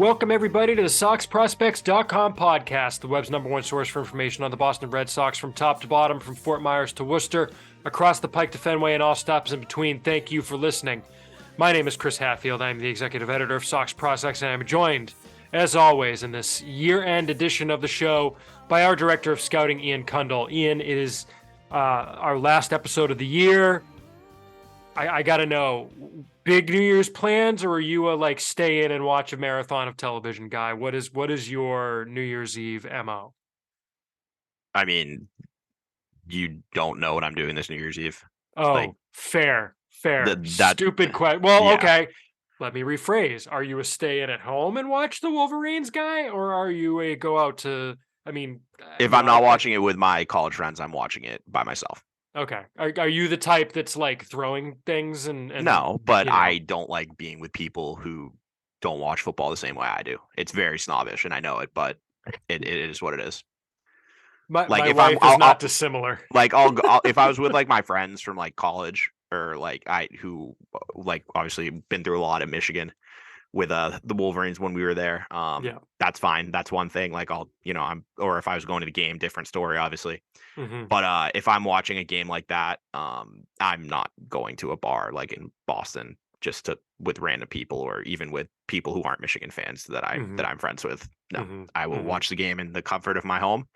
Welcome, everybody, to the SoxProspects.com podcast, the web's number one source for information on the Boston Red Sox from top to bottom, from Fort Myers to Worcester, across the Pike to Fenway, and all stops in between. Thank you for listening. My name is Chris Hatfield. I'm the executive editor of Sox Prospects, and I'm joined, as always, in this year-end edition of the show by our director of scouting, Ian Kundle. Ian, it is our last episode of the year. I got to know, big New Year's plans, or are you a stay in and watch a marathon of television guy? What is your New Year's Eve MO? I mean, you don't know what I'm doing this New Year's Eve. Oh, fair. Stupid question. Well, yeah. Okay. Let me rephrase. Are you a stay in at home and watch the Wolverines guy, or are you a go out to? I mean, if I'm not watching it with my college friends, I'm watching it by myself. Okay. Are you the type that's throwing things and no, but I don't like being with people who don't watch football the same way I do. It's very snobbish, and I know it, but it is what it is. My wife is not dissimilar. I'll if I was with my friends from college, or who obviously been through a lot in Michigan with the Wolverines when we were there. Yeah, that's fine. That's one thing. Or if I was going to the game, different story, obviously. Mm-hmm. But if I'm watching a game like that, I'm not going to a bar in Boston just with random people, or even with people who aren't Michigan fans that I'm friends with. No, mm-hmm. I will watch the game in the comfort of my home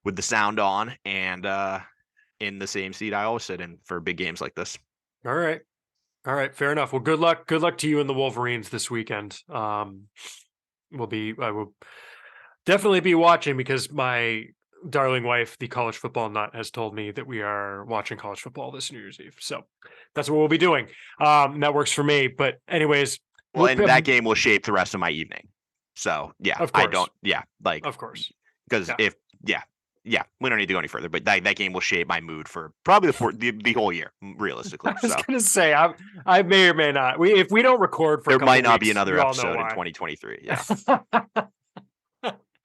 with the sound on and in the same seat I always sit in for big games like this. All right, fair enough. Well, good luck to you and the Wolverines this weekend. I will definitely be watching, because my darling wife, the college football nut, has told me that we are watching college football this New Year's Eve. So that's what we'll be doing. That works for me. But anyways, that game will shape the rest of my evening. So yeah, of course. Of course, because we don't need to go any further, but that game will shape my mood for probably the whole year, realistically. I was going to say, I may or may not. If we don't record for there might not be another episode in 2023. Yeah.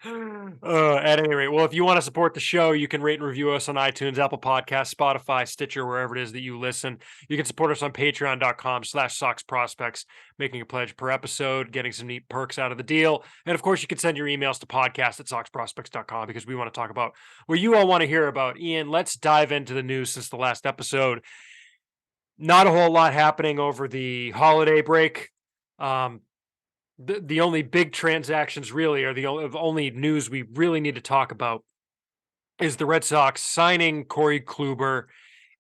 At any rate, well, if you want to support the show, you can rate and review us on iTunes, Apple Podcasts, Spotify, Stitcher, wherever it is that you listen. You can support us on patreon.com/SoxProspects, making a pledge per episode, getting some neat perks out of the deal. And of course, you can send your emails to podcast@SoxProspects.com, because we want to talk about what you all want to hear about. Ian, let's dive into the news since the last episode. Not a whole lot happening over the holiday break. The only big transactions really, or the only news we really need to talk about, is the Red Sox signing Corey Kluber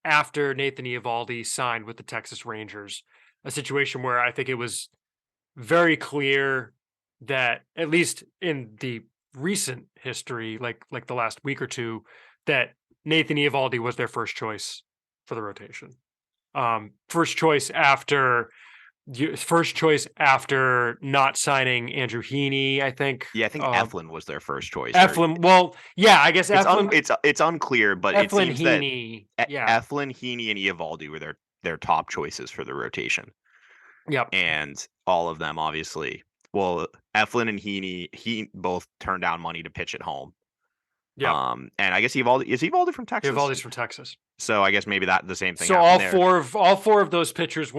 after Nathan Eovaldi signed with the Texas Rangers. A situation where I think it was very clear that, at least in the recent history, like the last week or two, that Nathan Eovaldi was their first choice for the rotation. First choice not signing Andrew Heaney, I think. Yeah, I think Eflin was their first choice. Eflin, well, yeah, I guess Eflin. It's unclear, but Eflin, it seems Heaney, that Eflin, Heaney, and Eovaldi were their top choices for the rotation. Yep. And all of them, obviously. Well, Eflin and Heaney both turned down money to pitch at home. Yeah. And I guess Eovaldi from Texas. Eovaldi's from Texas. So I guess maybe the same thing. So all four of those pitchers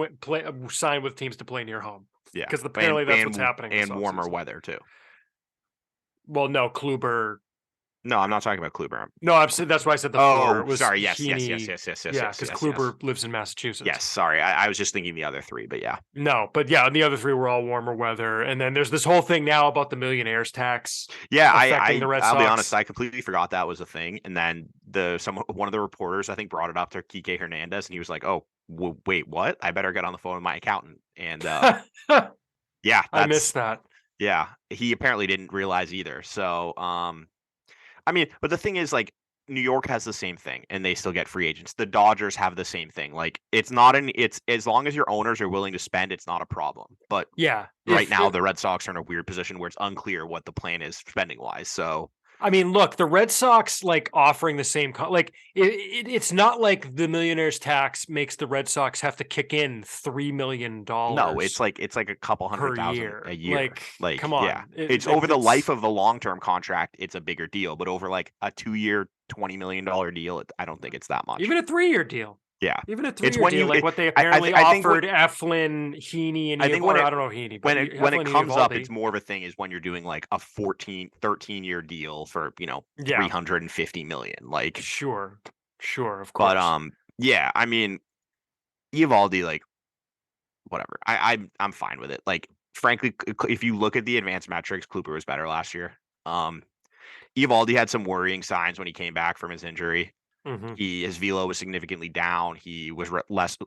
signed with teams to play near home. Yeah, because apparently that's what's happening. And warmer weather too. Well, no, Kluber. No, I'm not talking about Kluber. No, that's why I said the four. Oh, sorry. Yes. Yeah, because Kluber lives in Massachusetts. Yes, sorry. I was just thinking the other three, but yeah. No, but yeah, the other three were all warmer weather. And then there's this whole thing now about the millionaires tax. Yeah, I'll be honest, I completely forgot that was a thing. And then one of the reporters, I think, brought it up to Kike Hernandez, and he was like, "Oh, wait, what? I better get on the phone with my accountant." And yeah, I missed that. Yeah, he apparently didn't realize either. So, I mean, but the thing is, New York has the same thing, and they still get free agents. The Dodgers have the same thing. It's as long as your owners are willing to spend, it's not a problem. But yeah, right now the Red Sox are in a weird position where it's unclear what the plan is spending wise. So, I mean, look, the Red Sox offering the same it's not like the millionaires tax makes the Red Sox have to kick in $3 million. No, it's like a couple $100,000 a year. Come on, yeah, it's over the life of the long-term contract. It's a bigger deal, but over a 2-year $20 million deal, I don't think it's that much. Even a 3-year deal. Yeah. Even a It's 3-year when deal, you like what they I apparently think offered Eflin, Heaney, and I think when I don't know Heaney, but when it Eflin, comes up, Eovaldi. it's more of a thing is when you're doing like a 13-year deal for, Yeah, 350 million. Like, sure, of but course. yeah, I mean, Eovaldi, like, whatever. I'm fine with it. Like, frankly, if you look at the advanced metrics, Kluber was better last year. Um, Eovaldi had some worrying signs when he came back from his injury. Mm-hmm. His velo was significantly down. He was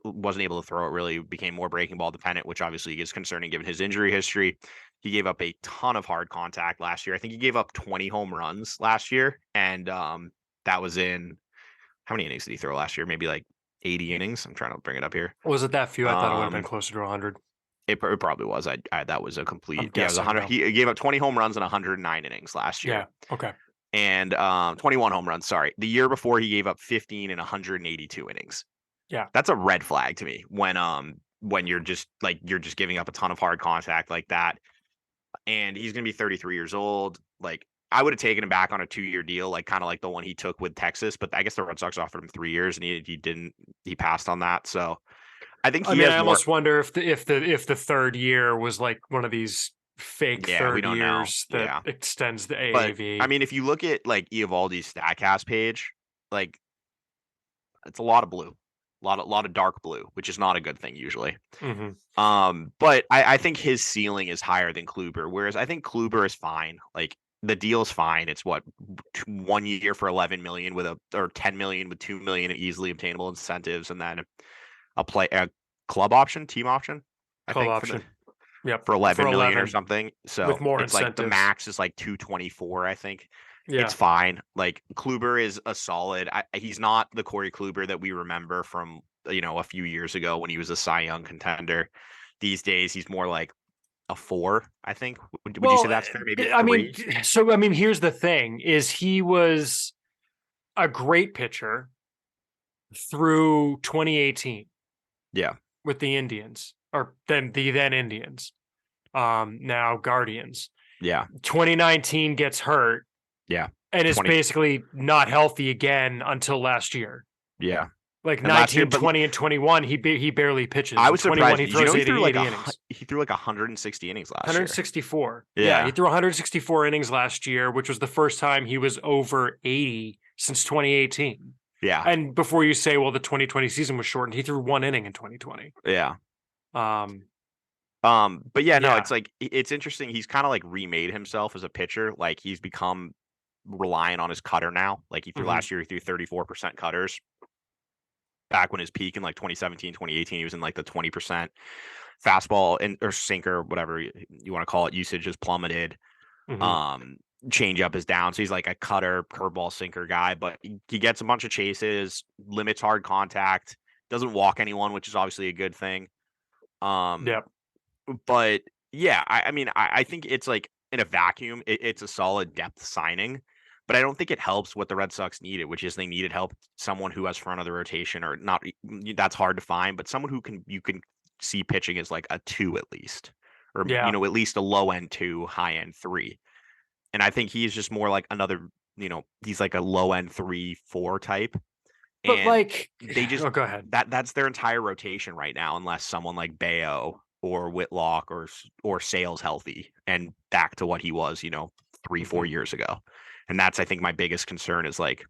wasn't able to throw it. Really became more breaking ball dependent, which obviously is concerning given his injury history. He gave up a ton of hard contact last year. I think he gave up 20 home runs last year, and that was in how many innings did he throw last year? Maybe like 80 innings. I'm trying to bring it up here. Was it that few? I thought it would have been Um, closer to 100. it probably was. That was a I'm complete. Yeah, it was guessing 100. though. He gave up 20 home runs in 109 innings last year. Yeah. Okay. And 21 home runs. Sorry, the year before he gave up 15 in 182 innings. Yeah. That's a red flag to me when you're just giving up a ton of hard contact like that. And he's gonna be 33 years old. Like, I would have taken him back on a 2-year deal, like kind of like the one he took with Texas, but I guess the Red Sox offered him 3 years and he didn't. He passed on that. So I think I he mean, has I more. almost wonder if the third year was like one of these fake Yeah, we third don't know. years that Yeah, extends the but I AAV. mean, if you look at like Eovaldi's Statcast page, like it's a lot of blue, a lot of dark blue, which is not a good thing usually. Mm-hmm. But I think his ceiling is higher than Kluber, whereas I think Kluber is fine. Like, the deal's fine. It's what 1 year for 11 million with or 10 million with 2 million in easily obtainable incentives, and then a club option, team option, I Club think option. Yep. for For 11 million or 11 something. with So more it's like the incentives. max is like 224, I think. It's Yeah. fine. Like, Kluber is a solid. He's not the Corey Kluber that we remember from a few years ago when he was a Cy Young contender. These days, he's more like a 4, I think. Would you say Well, that's fair? Maybe a I mean, 3? so I mean, here's the thing: is he was a great pitcher through 2018 Yeah. with the Indians, or then Indians, now Guardians. Yeah. 2019 gets hurt Yeah. and is 20. basically not healthy again until last year. Yeah. Like And last year, 19, but 20, and 21, he barely pitches. I In was 21, surprised. he Did you know throws he 80, threw like 80 innings. he threw like 160 innings last year? 164. Yeah, he Yeah. threw 164 innings last year, which was the first time he was over 80 since 2018. Yeah. And before you say, well, the 2020 season was shortened, he threw 1 inning in 2020. Yeah. Um, But yeah, no, yeah. it's like it's interesting. He's kind of like remade himself as a pitcher. Like, he's become reliant on his cutter now. Like, he threw Mm-hmm. last year, he threw 34% cutters. Back when his peak in like 2017, 2018, he was in like the 20% fastball and or sinker, whatever you want to call it, usage has plummeted. Mm-hmm. Um, Changeup is down. So he's like a cutter, curveball, sinker guy, but he gets a bunch of chases, limits hard contact, doesn't walk anyone, which is obviously a good thing. Um, Yep. but yeah, I mean, I think it's like in a vacuum, it's a solid depth signing, but I don't think it helps what the Red Sox needed, which is they needed help, someone who has front of the rotation or not. That's hard to find, but someone who you can see pitching as like a 2 at least, or Yeah. at least a low end 2, high end 3. And I think he's just more like another, he's like a low end 3, 4 type. But And like, they just oh, go ahead. that's their entire rotation right now, unless someone like Bayo or Whitlock or Sale's healthy and back to what he was, 3, 4 Mm-hmm. years ago. And that's, I think, my biggest concern is like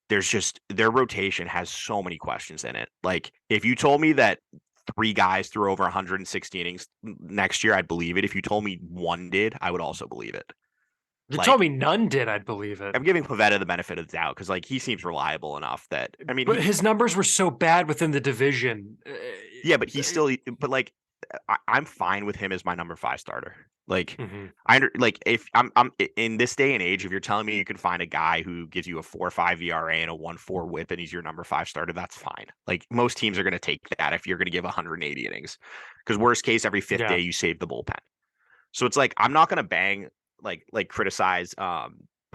there's just their rotation has so many questions in it. Like, if you told me that 3 guys threw over 160 innings next year, I'd believe it. If you told me one did, I would also believe it. If you told Like, me none did, I'd believe it. I'm giving Pavetta the benefit of the doubt because like he seems reliable enough that I mean, But his numbers were so bad within the division. yeah, but he's still but like I'm fine with him as my number 5 starter. Like, Mm-hmm. like if I'm in this day and age, if you're telling me you can find a guy who gives you a 4.5 ERA and a 1.4 WHIP and he's your number 5 starter, that's fine. Like, most teams are going to take that if you're going to give 180 innings, because worst case, every 5th Yeah. day you save the bullpen. So it's like I'm not going to bang like criticize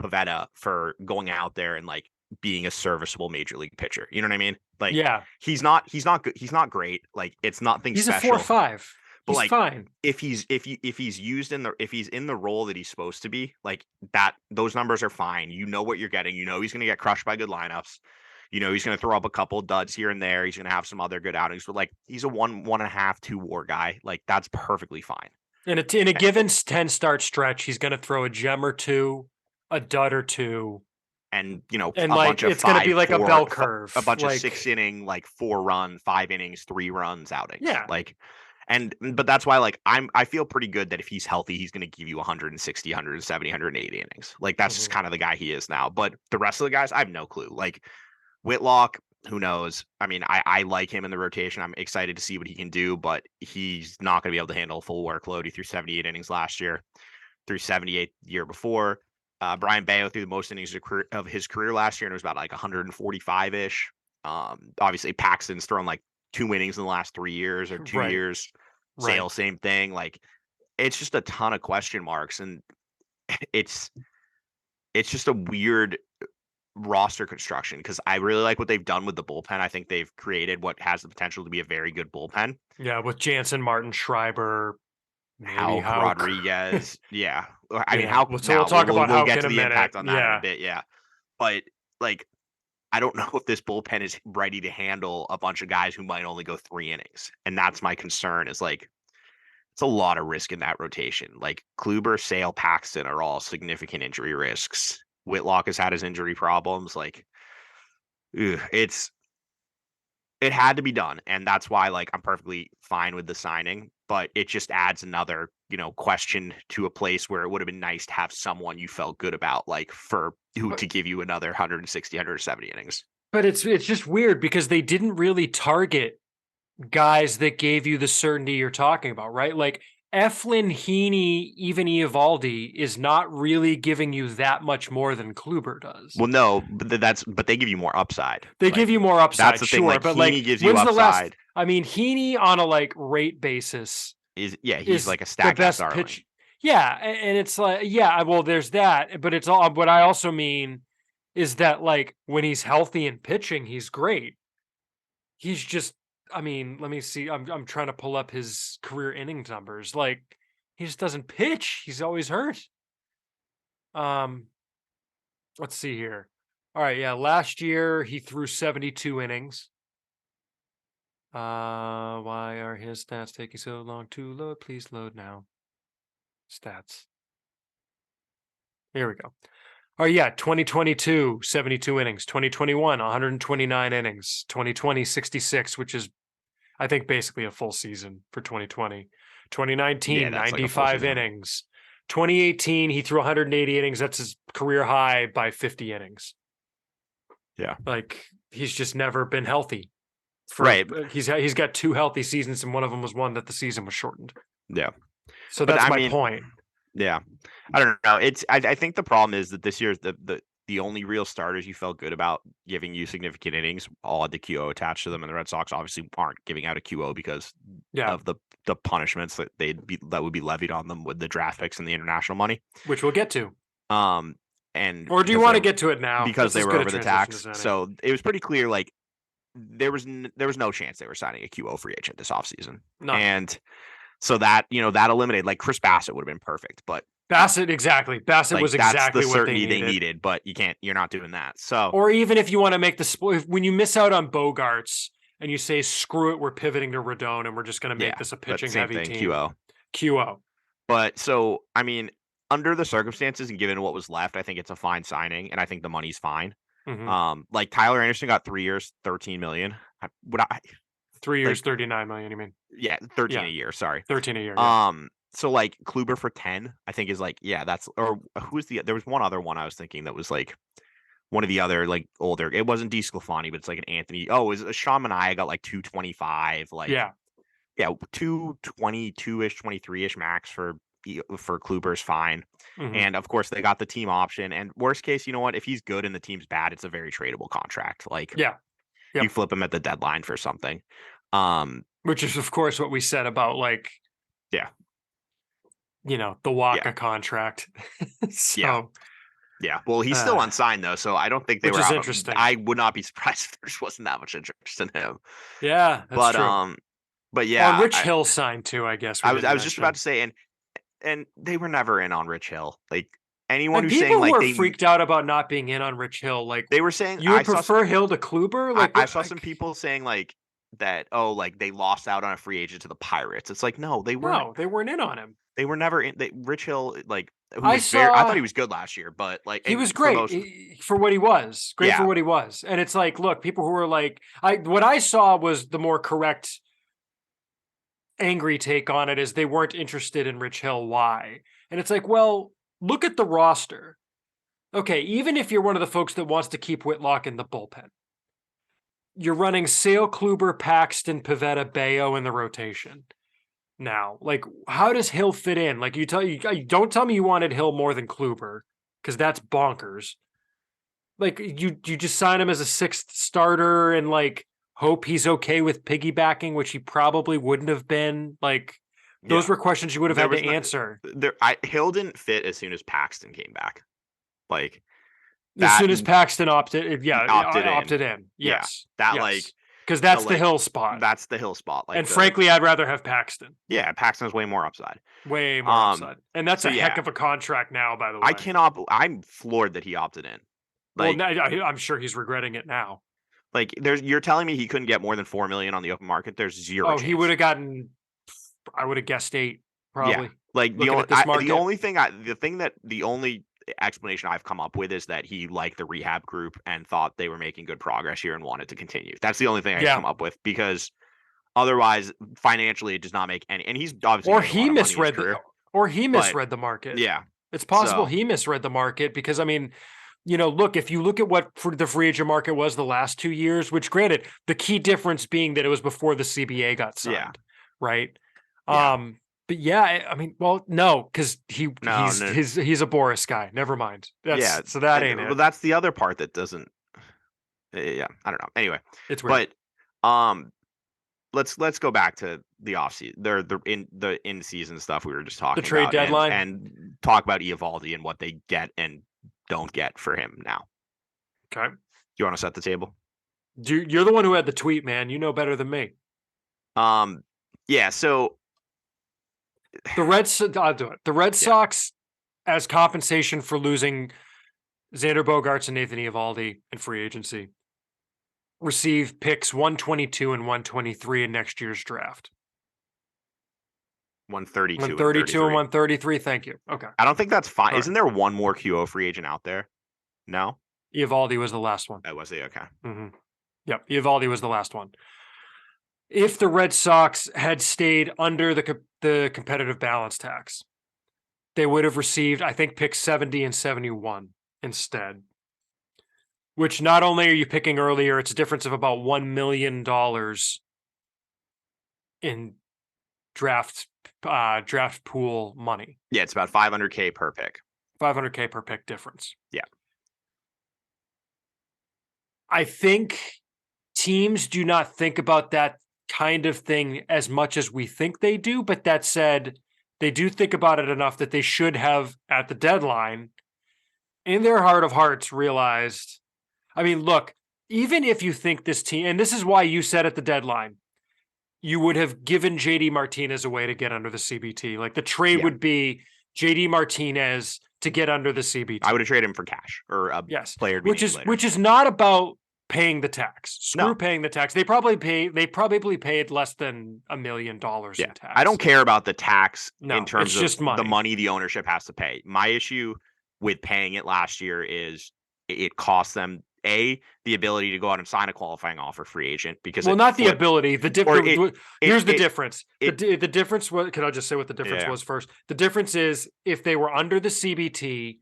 Pavetta for going out there and like being a serviceable major league pitcher. You know what I mean? Like, Yeah. he's not good. He's not great. Like, it's nothing He's a special. 4.5. But He's like, fine. if he's used if he's in the role that he's supposed to be, like that, those numbers are fine. You know what you're getting. You know he's going to get crushed by good lineups. He's going to throw up a couple duds here and there. He's going to have some other good outings, but like he's a 1.5, 2 WAR guy. Like that's perfectly fine. In a given 10 start stretch, he's going to throw a gem or two, a dud or two, and and a like bunch of it's going to be like a bell curve, a bunch like, of 6 inning, like 4-run, 5 innings, 3 runs outings. Yeah. Like, but that's why like I feel pretty good that if he's healthy, he's going to give you 160, 170, 180 innings. Like that's just kind of the guy he is now. But the rest of the guys, I have no clue. Like Whitlock, who knows? I mean, I like him in the rotation. I'm excited to see what he can do, but he's not going to be able to handle a full workload. He threw 78 innings last year, threw 78 the year before. Brian Bayo threw the most innings of his career last year, and it was about like 145 ish. Obviously, Paxton's thrown like 2 innings in the last 3 years or 2 years. Sale, same thing. Like it's just a ton of question marks, and it's just a weird roster construction because I really like what they've done with the bullpen. I think they've created what has the potential to be a very good bullpen. Yeah, with Jansen, Martin, Schreiber, maybe Houck, Rodriguez. Yeah. I mean, Houck. So we'll talk about we'll Houck get in to a the minute. impact on that in a bit. Yeah. But like, I don't know if this bullpen is ready to handle a bunch of guys who might only go 3 innings. And that's my concern is like, it's a lot of risk in that rotation. Like Kluber, Sale, Paxton are all significant injury risks. Whitlock has had his injury problems. Like, it had to be done. And that's why, like, I'm perfectly fine with the signing, but it just adds another, question to a place where it would have been nice to have someone you felt good about, like, for who to give you another 160, 170 innings. But it's just weird because they didn't really target guys that gave you the certainty you're talking about, right? Like Eflin, Heaney, even Eovaldi is not really giving you that much more than Kluber does. Well, no, but they give you more upside. They give you more upside, that's the sure. thing. Like, but Heaney like, gives you upside. I mean, Heaney on a like rate basis he's like a stack best pitch. Yeah, and it's like, yeah, well, there's that, but it's all. What I also mean is that like when he's healthy and pitching, he's great. He's just, I mean, let me see. I'm trying to pull up his career innings numbers. Like he just doesn't pitch. He's always hurt. Let's see here. All right, yeah. Last year he threw 72 innings. Why are his stats taking so long to load? Please load now. Stats. Here we go. Oh, yeah. 2022, 72 innings. 2021, 129 innings. 2020, 66, which is, I think, basically a full season for 2020. 2019, 95 innings. 2018, he threw 180 innings. That's his career high by 50 innings. Yeah. Like, he's just never been healthy. Right. He's got 2 healthy seasons, and one of them was one that the season was shortened. Yeah. So that's my point. Yeah. I don't know. I think the problem is that this year's the only real starters you felt good about giving you significant innings all had the QO attached to them, and the Red Sox obviously aren't giving out a QO because of the punishments that would be levied on them with the draft picks and the international money, which we'll get to. Or do you want to get to it now? Because they were over the tax. So it was pretty clear, like there was no chance they were signing a QO free agent this offseason. And so that, that eliminated, like Chris Bassett would have been perfect, but Bassett was exactly that's the certainty what they needed, but you're not doing that. So, or even if you want to make the split, when you miss out on Bogarts and you say, screw it, we're pivoting to Rodon and we're just going to make this a pitching heavy team. QO. But so, I mean, under the circumstances and given what was left, I think it's a fine signing and I think the money's fine. Mm-hmm. Like Tyler Anderson got 3 years, $13 million. 3 years, 39 million, you mean? Yeah, 13 a year. Sorry. 13 a year. Yeah. So like Kluber for 10, I think is like, that's, or there was one other one I was thinking that was like one of the other like older, it wasn't DeSclafani, but it's like an Anthony. Oh, it was Sean Manaea got like 225, like, 222-ish, 23-ish max for Kluber's fine. Mm-hmm. And of course they got the team option, and worst case, you know what, if he's good and the team's bad, it's a very tradable contract. Like, you flip him at the deadline for something. Which is of course what we said about like, the Waka contract. So, well, he's still unsigned though, so I don't think they were out. Interesting. I would not be surprised if there just wasn't that much interest in him. Yeah, that's true. But yeah, Rich Hill signed too, I guess. I was just about to say, and they were never in on Rich Hill. Like anyone And who's saying people who like are freaked out about not being in on Rich Hill, like they were saying, you would prefer Hill to Kluber? Like I saw some people saying like that. Oh, like they lost out on a free agent to the Pirates. It's like no, they weren't. No, they weren't in on him. They were never in. Rich Hill, like who I was very. I thought saw he was good last year, but like he and was for great most, for what he was. Great for yeah, what he was. And it's like, look, people who were like, what I saw was the more correct angry take on it is they weren't interested in Rich Hill. Why? And it's like, well, look at the roster. Okay, even if you're one of the folks that wants to keep Whitlock in the bullpen, you're running Sale, Kluber, Paxton, Pivetta, Bayo in the rotation. Now, like, how does Hill fit in? Like, you don't tell me you wanted Hill more than Kluber, because that's bonkers. Like, you just sign him as a sixth starter and like hope he's okay with piggybacking, which he probably wouldn't have been. Like, those were questions you would have had to answer. Hill didn't fit as soon as Paxton came back. Like as soon as Paxton opted in. Yes, like because that's the Hill spot. That's the Hill spot. Like, and frankly, I'd rather have Paxton. Yeah, Paxton's way more upside. Way more upside, and that's a heck of a contract now. By the way, I'm floored that he opted in. Like, well, I'm sure he's regretting it now. Like, you're telling me he couldn't get more than $4 million on the open market? There's zero. Oh, chance. He would have gotten. I would have guessed 8, probably. Yeah, like the only explanation I've come up with is that he liked the rehab group and thought they were making good progress here and wanted to continue. That's the only thing I can come up with, because otherwise, financially, it does not make any. And he's obviously he misread the market. Yeah, it's possible he misread the market because I mean, look, if you look at what the free agent market was the last 2 years, which granted, the key difference being that it was before the CBA got signed, right? Yeah. But yeah, I mean, well, no, because he's a Boris guy. Never mind. So that ain't it. Well, that's the other part that doesn't. Yeah, I don't know. Anyway, it's weird. But let's go back to the offseason. The in season stuff we were just talking about. The trade deadline and talk about Eovaldi and what they get and don't get for him now. Okay. Do you want to set the table? You're the one who had the tweet, man. You know better than me. Yeah. So I'll do it. The Red Sox, as compensation for losing Xander Bogaerts and Nathan Eovaldi in free agency, receive picks 122 and 123 in next year's draft. 132 and 133. Thank you. Okay. I don't think that's fine. Isn't there one more QO free agent out there? No? Eovaldi was the last one. That was it. Okay. Mm-hmm. Yep. Eovaldi was the last one. If the Red Sox had stayed under the competitive balance tax, they would have received, I think, picks 70 and 71 instead. Which not only are you picking earlier, it's a difference of about $1 million in draft pool money. Yeah, it's about $500K per pick. $500K per pick difference. Yeah. I think teams do not think about that kind of thing as much as we think they do. But that said, they do think about it enough that they should have, at the deadline, in their heart of hearts, realized, I mean, look, even if you think this team, and this is why you said at the deadline, you would have given JD Martinez a way to get under the CBT. Like the trade would be JD Martinez to get under the CBT. I would have traded him for cash or a player, which is not about paying the tax. Screw paying the tax. They probably paid less than $1 million in tax. I don't care about the tax in terms of just the money the ownership has to pay. My issue with paying it last year is it cost them the ability to go out and sign a qualifying offer free agent because not the ability. The difference. Here's the difference. The difference was. Can I just say what the difference was first? The difference is if they were under the CBT,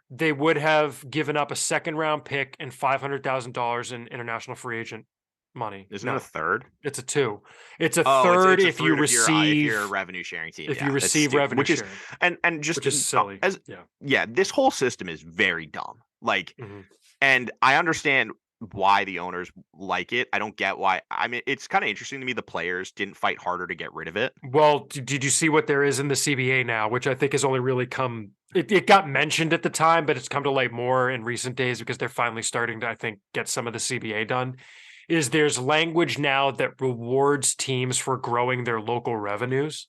they would have given up a second round pick and $500,000 in international free agent money. Isn't it a third? It's a 2. It's a third if you receive. If you're a revenue sharing team. If you receive revenue sharing, which is silly. This whole system is very dumb. Like. Mm-hmm. And I understand why the owners like it. I don't get why. I mean, it's kind of interesting to me the players didn't fight harder to get rid of it. Well, did you see what there is in the CBA now, which I think has only really come – it got mentioned at the time, but it's come to light more in recent days because they're finally starting to, I think, get some of the CBA done, is there's language now that rewards teams for growing their local revenues.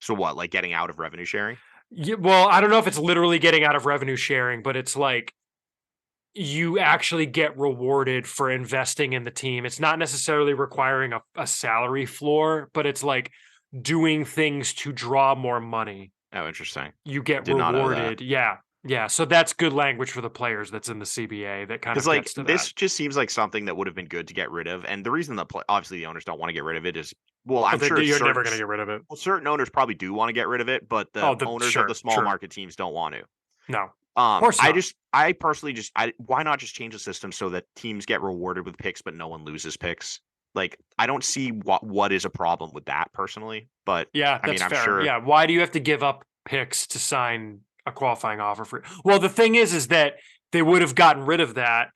So what, like getting out of revenue sharing? Yeah, well, I don't know if it's literally getting out of revenue sharing, but it's like you actually get rewarded for investing in the team. It's not necessarily requiring a salary floor, but it's like doing things to draw more money. Oh, interesting. You get Did not know that. rewarded. Yeah. Yeah. So that's good language for the players that's in the CBA that kind Because of like gets to that. this just seems like something that would have been good to get rid of. And the reason obviously the owners don't want to get rid of it is, well, Oh, I'm sure you're never certain going to get rid of it. well, certain owners probably do want to get rid of it, but the Oh, owners of the sure, small sure. market teams don't want to. No, of course not. I personally why not just change the system so that teams get rewarded with picks, but no one loses picks? Like, I don't see what is a problem with that personally, but Yeah, I mean, that's I'm fair. sure. Yeah. Why do you have to give up picks to sign a qualifying offer for? Well, the thing is that they would have gotten rid of that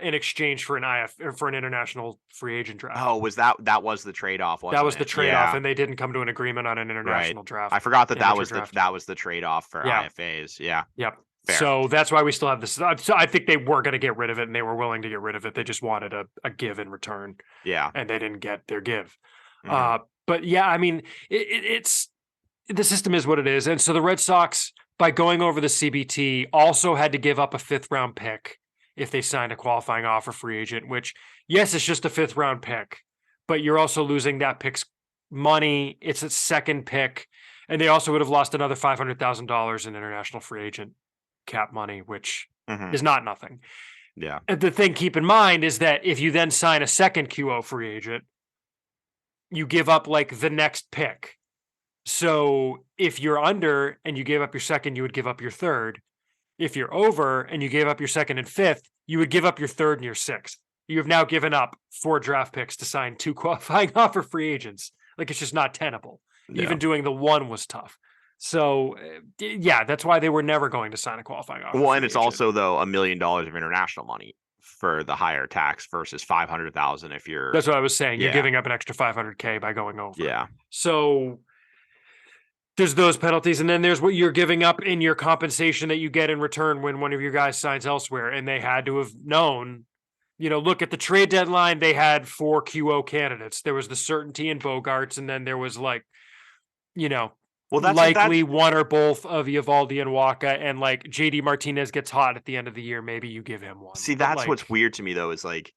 in exchange for an or for an international free agent draft. Oh, that was the trade off, That wasn't was the it? trade off, Yeah, and they didn't come to an agreement on an right. international draft, I forgot that amateur draft. that was the trade off for Yeah. IFAs. Yeah. Yep. Fair. So that's why we still have this. So I think they were going to get rid of it, and they were willing to get rid of it. They just wanted a give in return. Yeah. And they didn't get their give. Mm-hmm. But yeah, I mean, it's the system is what it is, and so the Red Sox, by going over the CBT, also had to give up a 5th round pick if they signed a qualifying offer free agent. Which, yes, it's just a 5th round pick, but you're also losing that pick's money. It's a second pick, and they also would have lost another $500,000 in international free agent cap money, which is not nothing. Yeah. And the thing keep in mind is that if you then sign a second QO free agent, you give up like the next pick. So if you're under and you gave up your second, you would give up your third. If you're over and you gave up your second and fifth, you would give up your third and your sixth. You have now given up 4 draft picks to sign 2 qualifying offer free agents. Like, it's just not tenable. Yeah. Even doing the one was tough. So yeah, that's why they were never going to sign a qualifying offer. Well, and it's also though $1 million of international money for the higher tax versus 500,000 if you're. That's what I was saying. You're giving up an extra 500K by going over. Yeah. So there's those penalties, and then there's what you're giving up in your compensation that you get in return when one of your guys signs elsewhere. And they had to have known, look at the trade deadline. They had 4 QO candidates. There was the certainty in Bogarts, and then there was like, likely one or both of Eovaldi and Waka, and like JD Martinez gets hot at the end of the year. Maybe you give him one. See, that's what's weird to me though, is like,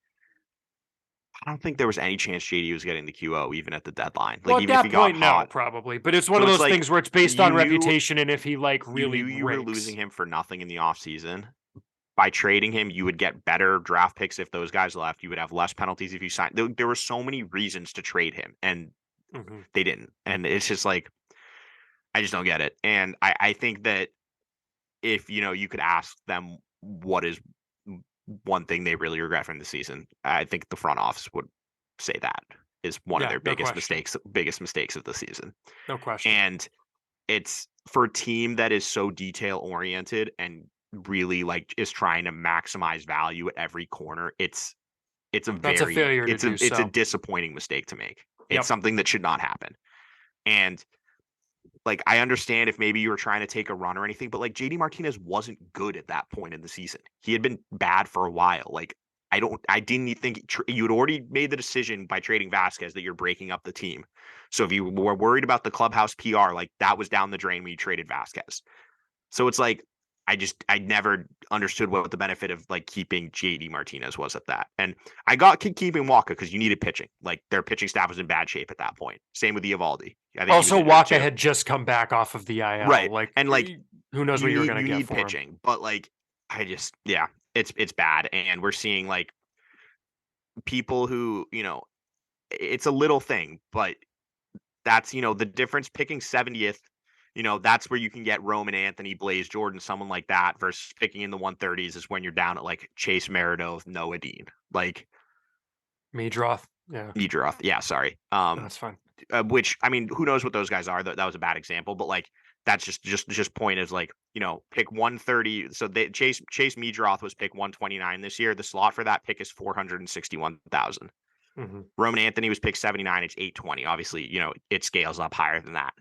I don't think there was any chance JD was getting the QO even at the deadline. Like, well, even at if that he got point, hot. no, probably. But it's one of those things where it's based on reputation, and if he really you were losing him for nothing in the offseason. By trading him, you would get better draft picks if those guys left. You would have less penalties if you signed. There were so many reasons to trade him, and they didn't. And it's just like, I just don't get it. And I think that if you could ask them what is one thing they really regret from the season, I think the front office would say that is one of their biggest mistakes of the season. No question. And it's for a team that is so detail oriented and really like is trying to maximize value at every corner. It's a disappointing mistake to make. It's something that should not happen. And like, I understand if maybe you were trying to take a run or anything, but like JD Martinez wasn't good at that point in the season. He had been bad for a while. Like, I didn't think you had already made the decision by trading Vasquez that you're breaking up the team. So if you were worried about the clubhouse PR, like, that was down the drain when you traded Vasquez. So it's like, I never understood what the benefit of like keeping JD Martinez was at that. And I got keeping Waka because you needed pitching. Like, their pitching staff was in bad shape at that point. Same with Eovaldi. Also, Waka had just come back off of the IL. Right. Like, and like, who knows what you're going to get need for pitching. him. But like, it's bad. And we're seeing like people who, it's a little thing, but that's, the difference. Picking 70th, that's where you can get Roman Anthony, Blaze Jordan, someone like that, versus picking in the 130s is when you're down at like Chase Meredith, Noah Dean, like Meadroth. Yeah. Meadroth. Yeah. Sorry. That's fine. Which, I mean, who knows what those guys are? That was a bad example, but like, that's just point is like, pick 130. So Chase Meadroth was pick 129 this year. The slot for that pick is 461,000. Roman Anthony was pick 79. It's 820. Obviously, it scales up higher than that.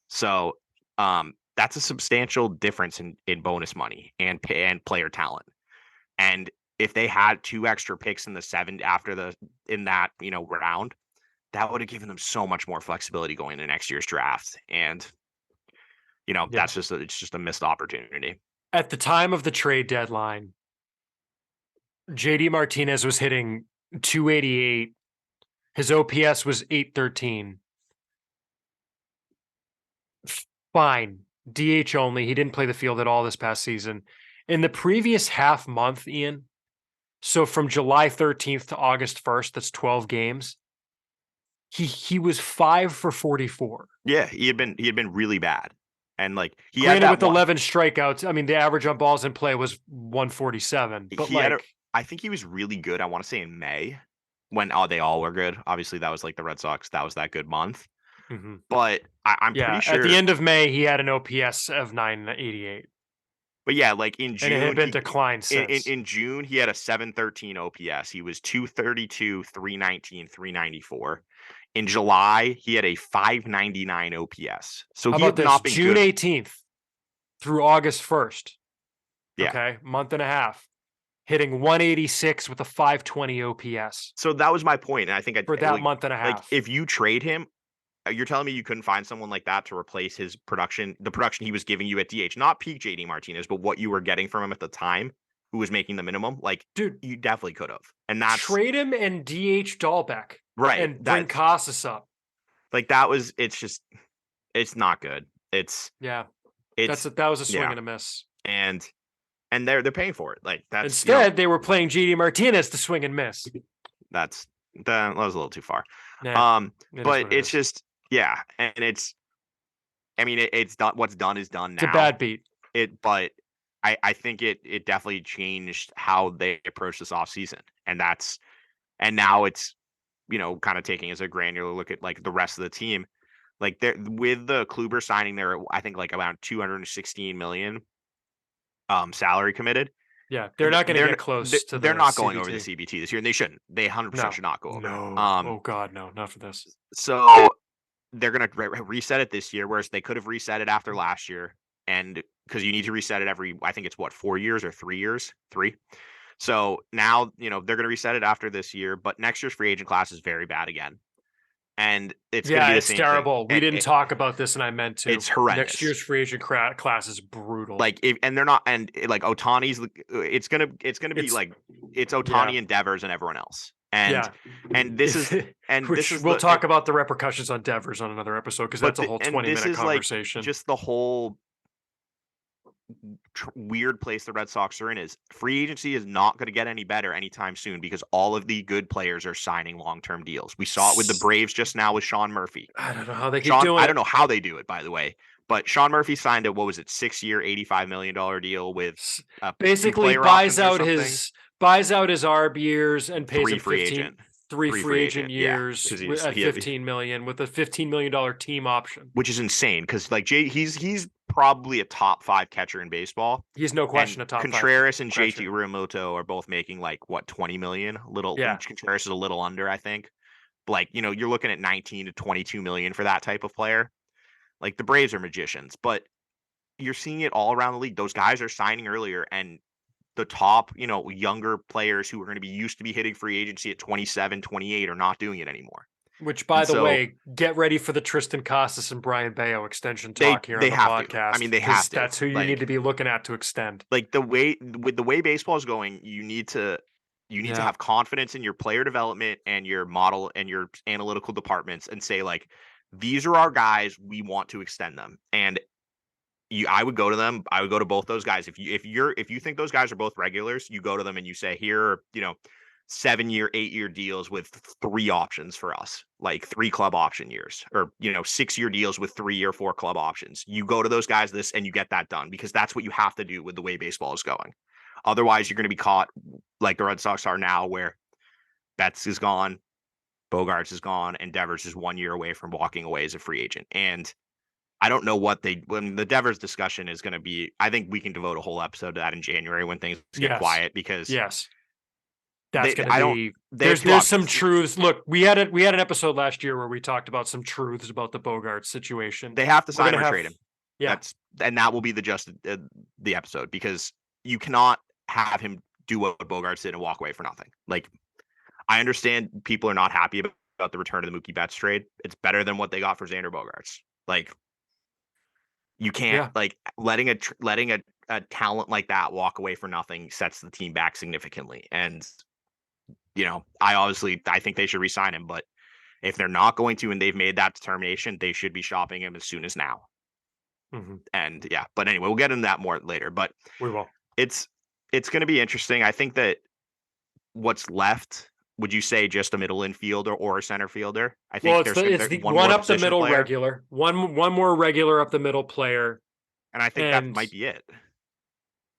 So that's a substantial difference in bonus money and player talent. And if they had 2 extra picks in the 7 in that round, that would have given them so much more flexibility going into next year's draft. And That's just a missed opportunity. At the time of the trade deadline, JD Martinez was hitting 288. His OPS was 813. Fine. DH only. He didn't play the field at all this past season. In the previous half month, Ian, so from July 13th to August 1st, that's 12 games. He was 5 for 44. Yeah, he had been really bad. And like he Granted, had with 11 strikeouts, I mean the average on balls in play was 147. But I think he was really good. I want to say in May when they all were good. Obviously, that was like the Red Sox. That was that good month. Mm-hmm. But I'm pretty sure at the end of May he had an OPS of 988. But yeah, like in June, and it had been declined since. In June, he had a 713 OPS. He was 232, 319, 394. In July, he had a 599 OPS. So How he about had not been June good. 18th through August 1st. Yeah. Okay, month and a half. Hitting 186 with a 520 OPS. So that was my point. And I think for that month and a half. Like if you trade him, you're telling me you couldn't find someone like that to replace his production, the production he was giving you at DH, not peak JD Martinez, but what you were getting from him at the time, who was making the minimum. Like, dude, you definitely could have. And that's trade him and DH Dahlbeck, right? And bring Casas up. Like it's not good. That was a swing and a miss. And they're paying for it. Like that's instead they were playing JD Martinez to swing and miss. That was a little too far. But it's just. Yeah, and it's done. What's done is done now. It's a bad beat. But I think it definitely changed how they approach this offseason. And now it's, kind of taking as a granular look at like the rest of the team. Like with the Kluber signing there, I think like around 216 million salary committed. Yeah, they're not going to get close to. They're not going over the CBT this year, and they shouldn't. They 100% should not go over. No. Oh God, no, not for this. So they're going to reset it this year, whereas they could have reset it after last year. And because you need to reset it every, I think it's 4 years or 3 years? 3. So now, they're going to reset it after this year, but next year's free agent class is very bad again. And it's going to be the same terrible. thing. We didn't talk about this, and I meant to. It's horrendous. Next year's free agent class is brutal. Like, and they're not, and like Ohtani's, it's gonna be like it's Ohtani and Devers and everyone else. And this is we'll talk about the repercussions on Devers on another episode because that's a whole 20-minute conversation. Like just the whole weird place the Red Sox are in is free agency is not going to get any better anytime soon because all of the good players are signing long-term deals. We saw it with the Braves just now with Sean Murphy. I don't know how they keep doing it. I don't know how they do it, by the way. But Sean Murphy signed a 6-year, $85 million deal with basically buys out his ARB years and pays him three free agent years at $15 million with a $15 million team option, which is insane because like he's probably a top 5 catcher in baseball. He's no question a top Contreras 5 and JT Realmuto are both making like $20 million. Contreras is a little under, I think. But like you're looking at 19 to 22 million for that type of player. Like the Braves are magicians, but you're seeing it all around the league. Those guys are signing earlier, and the top, younger players who are going to be used to be hitting free agency at 27, 28 are not doing it anymore. Which, by the way, get ready for the Tristan Casas and Brian Bayo extension talk here on the podcast. I mean, they have to. That's who you need to be looking at to extend. Like the way baseball is going, you need to have confidence in your player development and your model and your analytical departments and say like, these are our guys. We want to extend them. And I would go to them. I would go to both those guys. If you think those guys are both regulars, you go to them and you say, here are, 7-year, 8-year deals with 3 options for us, like 3 club option years, or 6-year deals with 3 or 4 club options. You go to those guys and you get that done because that's what you have to do with the way baseball is going. Otherwise, you're going to be caught like the Red Sox are now, where Betts is gone, Bogaerts is gone, and Devers is 1 year away from walking away as a free agent. And I don't know when the Devers discussion is going to be. I think we can devote a whole episode to that in January when things get quiet because that's going to be. There's some truths. Look, we had an episode last year where we talked about some truths about the Bogaerts situation. They have to sign or trade him. Yeah, and that will be the episode because you cannot have him do what Bogaerts did and walk away for nothing. Like, I understand people are not happy about the return of the Mookie Betts trade. It's better than what they got for Xander Bogaerts. Like, You can't like letting a talent like that walk away for nothing sets the team back significantly. And I think they should re-sign him, but if they're not going to and they've made that determination, they should be shopping him as soon as now. Mm-hmm. And yeah, but anyway, we'll get into that more later. But we will. It's going to be interesting. I think that what's left, would you say just a middle infielder or a center fielder? I think it's the one up the middle player. Regular, one more regular up the middle player, and I think that might be it.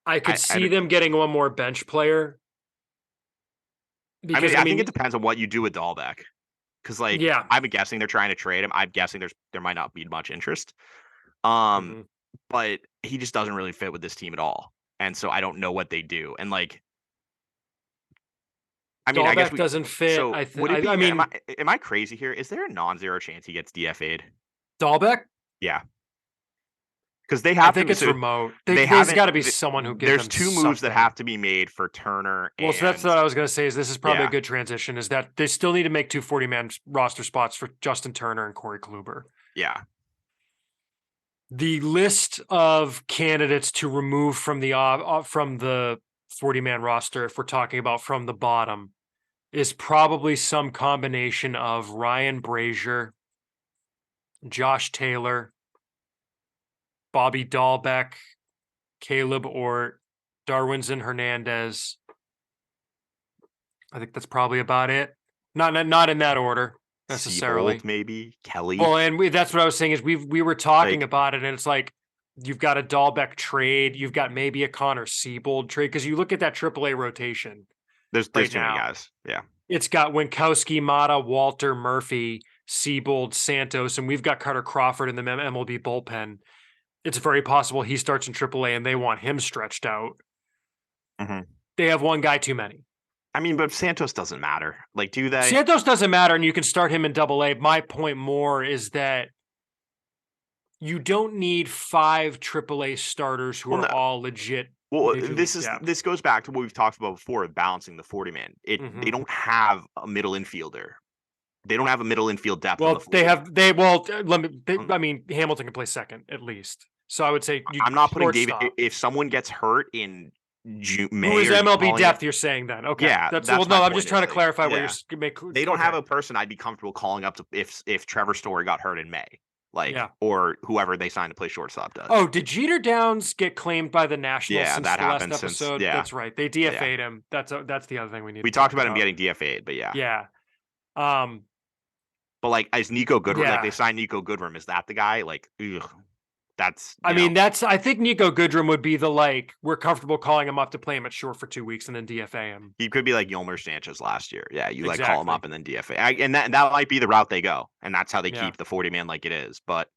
I could see them getting one more bench player. Because I think it depends on what you do with Dahlbeck. Because I'm guessing they're trying to trade him. I'm guessing there might not be much interest. But he just doesn't really fit with this team at all. And so I don't know what they do. And I guess doesn't fit. So am I crazy here? Is there a non-zero chance he gets DFA'd? Dahlbeck? Yeah. Because they have. I think it's remote. There's got to be someone who gives. There's two moves that have to be made for Turner. Well, so that's what I was going to say. Is this is probably a good transition? Is that they still need to make 2 40-man roster spots for Justin Turner and Corey Kluber? Yeah. The list of candidates to remove from the 40-man roster, if we're talking about from the bottom, is probably some combination of Ryan Brazier, Josh Taylor, Bobby Dahlbeck, Caleb Ort, Darwinzon Hernandez. I think that's probably about it. Not in that order necessarily. Seabold, maybe Kelly. Well, and that's what I was saying is we were talking about it, and it's like you've got a Dahlbeck trade, you've got maybe a Connor Seabold trade because you look at that AAA rotation. There's too many guys. Yeah, it's got Winkowski, Mata, Walter, Murphy, Seabold, Santos, and we've got Carter Crawford in the MLB bullpen. It's very possible he starts in AAA and they want him stretched out. Mm-hmm. They have one guy too many. I mean, but Santos doesn't matter. Do they? Santos doesn't matter, and you can start him in AA. My point more is that you don't need 5 AAA starters who are all legit. Well, this goes back to what we've talked about before, balancing the 40-man. They don't have a middle infielder. They don't have a middle infield depth. Well, I mean, Hamilton can play second at least. So I would say I'm not putting David. If someone gets hurt in May, who is MLB depth? You're saying then? Okay, yeah. I'm just trying to clarify what you're making. They don't have a person I'd be comfortable calling up to if Trevor Story got hurt in May, or whoever they signed to play shortstop does. Oh, did Jeter Downs get claimed by the Nationals? Yeah, since that the happened last episode. That's right. They DFA'd him. That's the other thing we need. We talked about him getting DFA'd, but yeah. Yeah. But as Nico Goodrum, they signed Nico Goodrum. Is that the guy? Ugh. I think Nico Goodrum would be we're comfortable calling him up to play him at short for 2 weeks and then DFA him. He could be like Yolmer Sanchez last year. Yeah, you call him up and then DFA. And that might be the route they go. And that's how they keep the 40-man like it is. But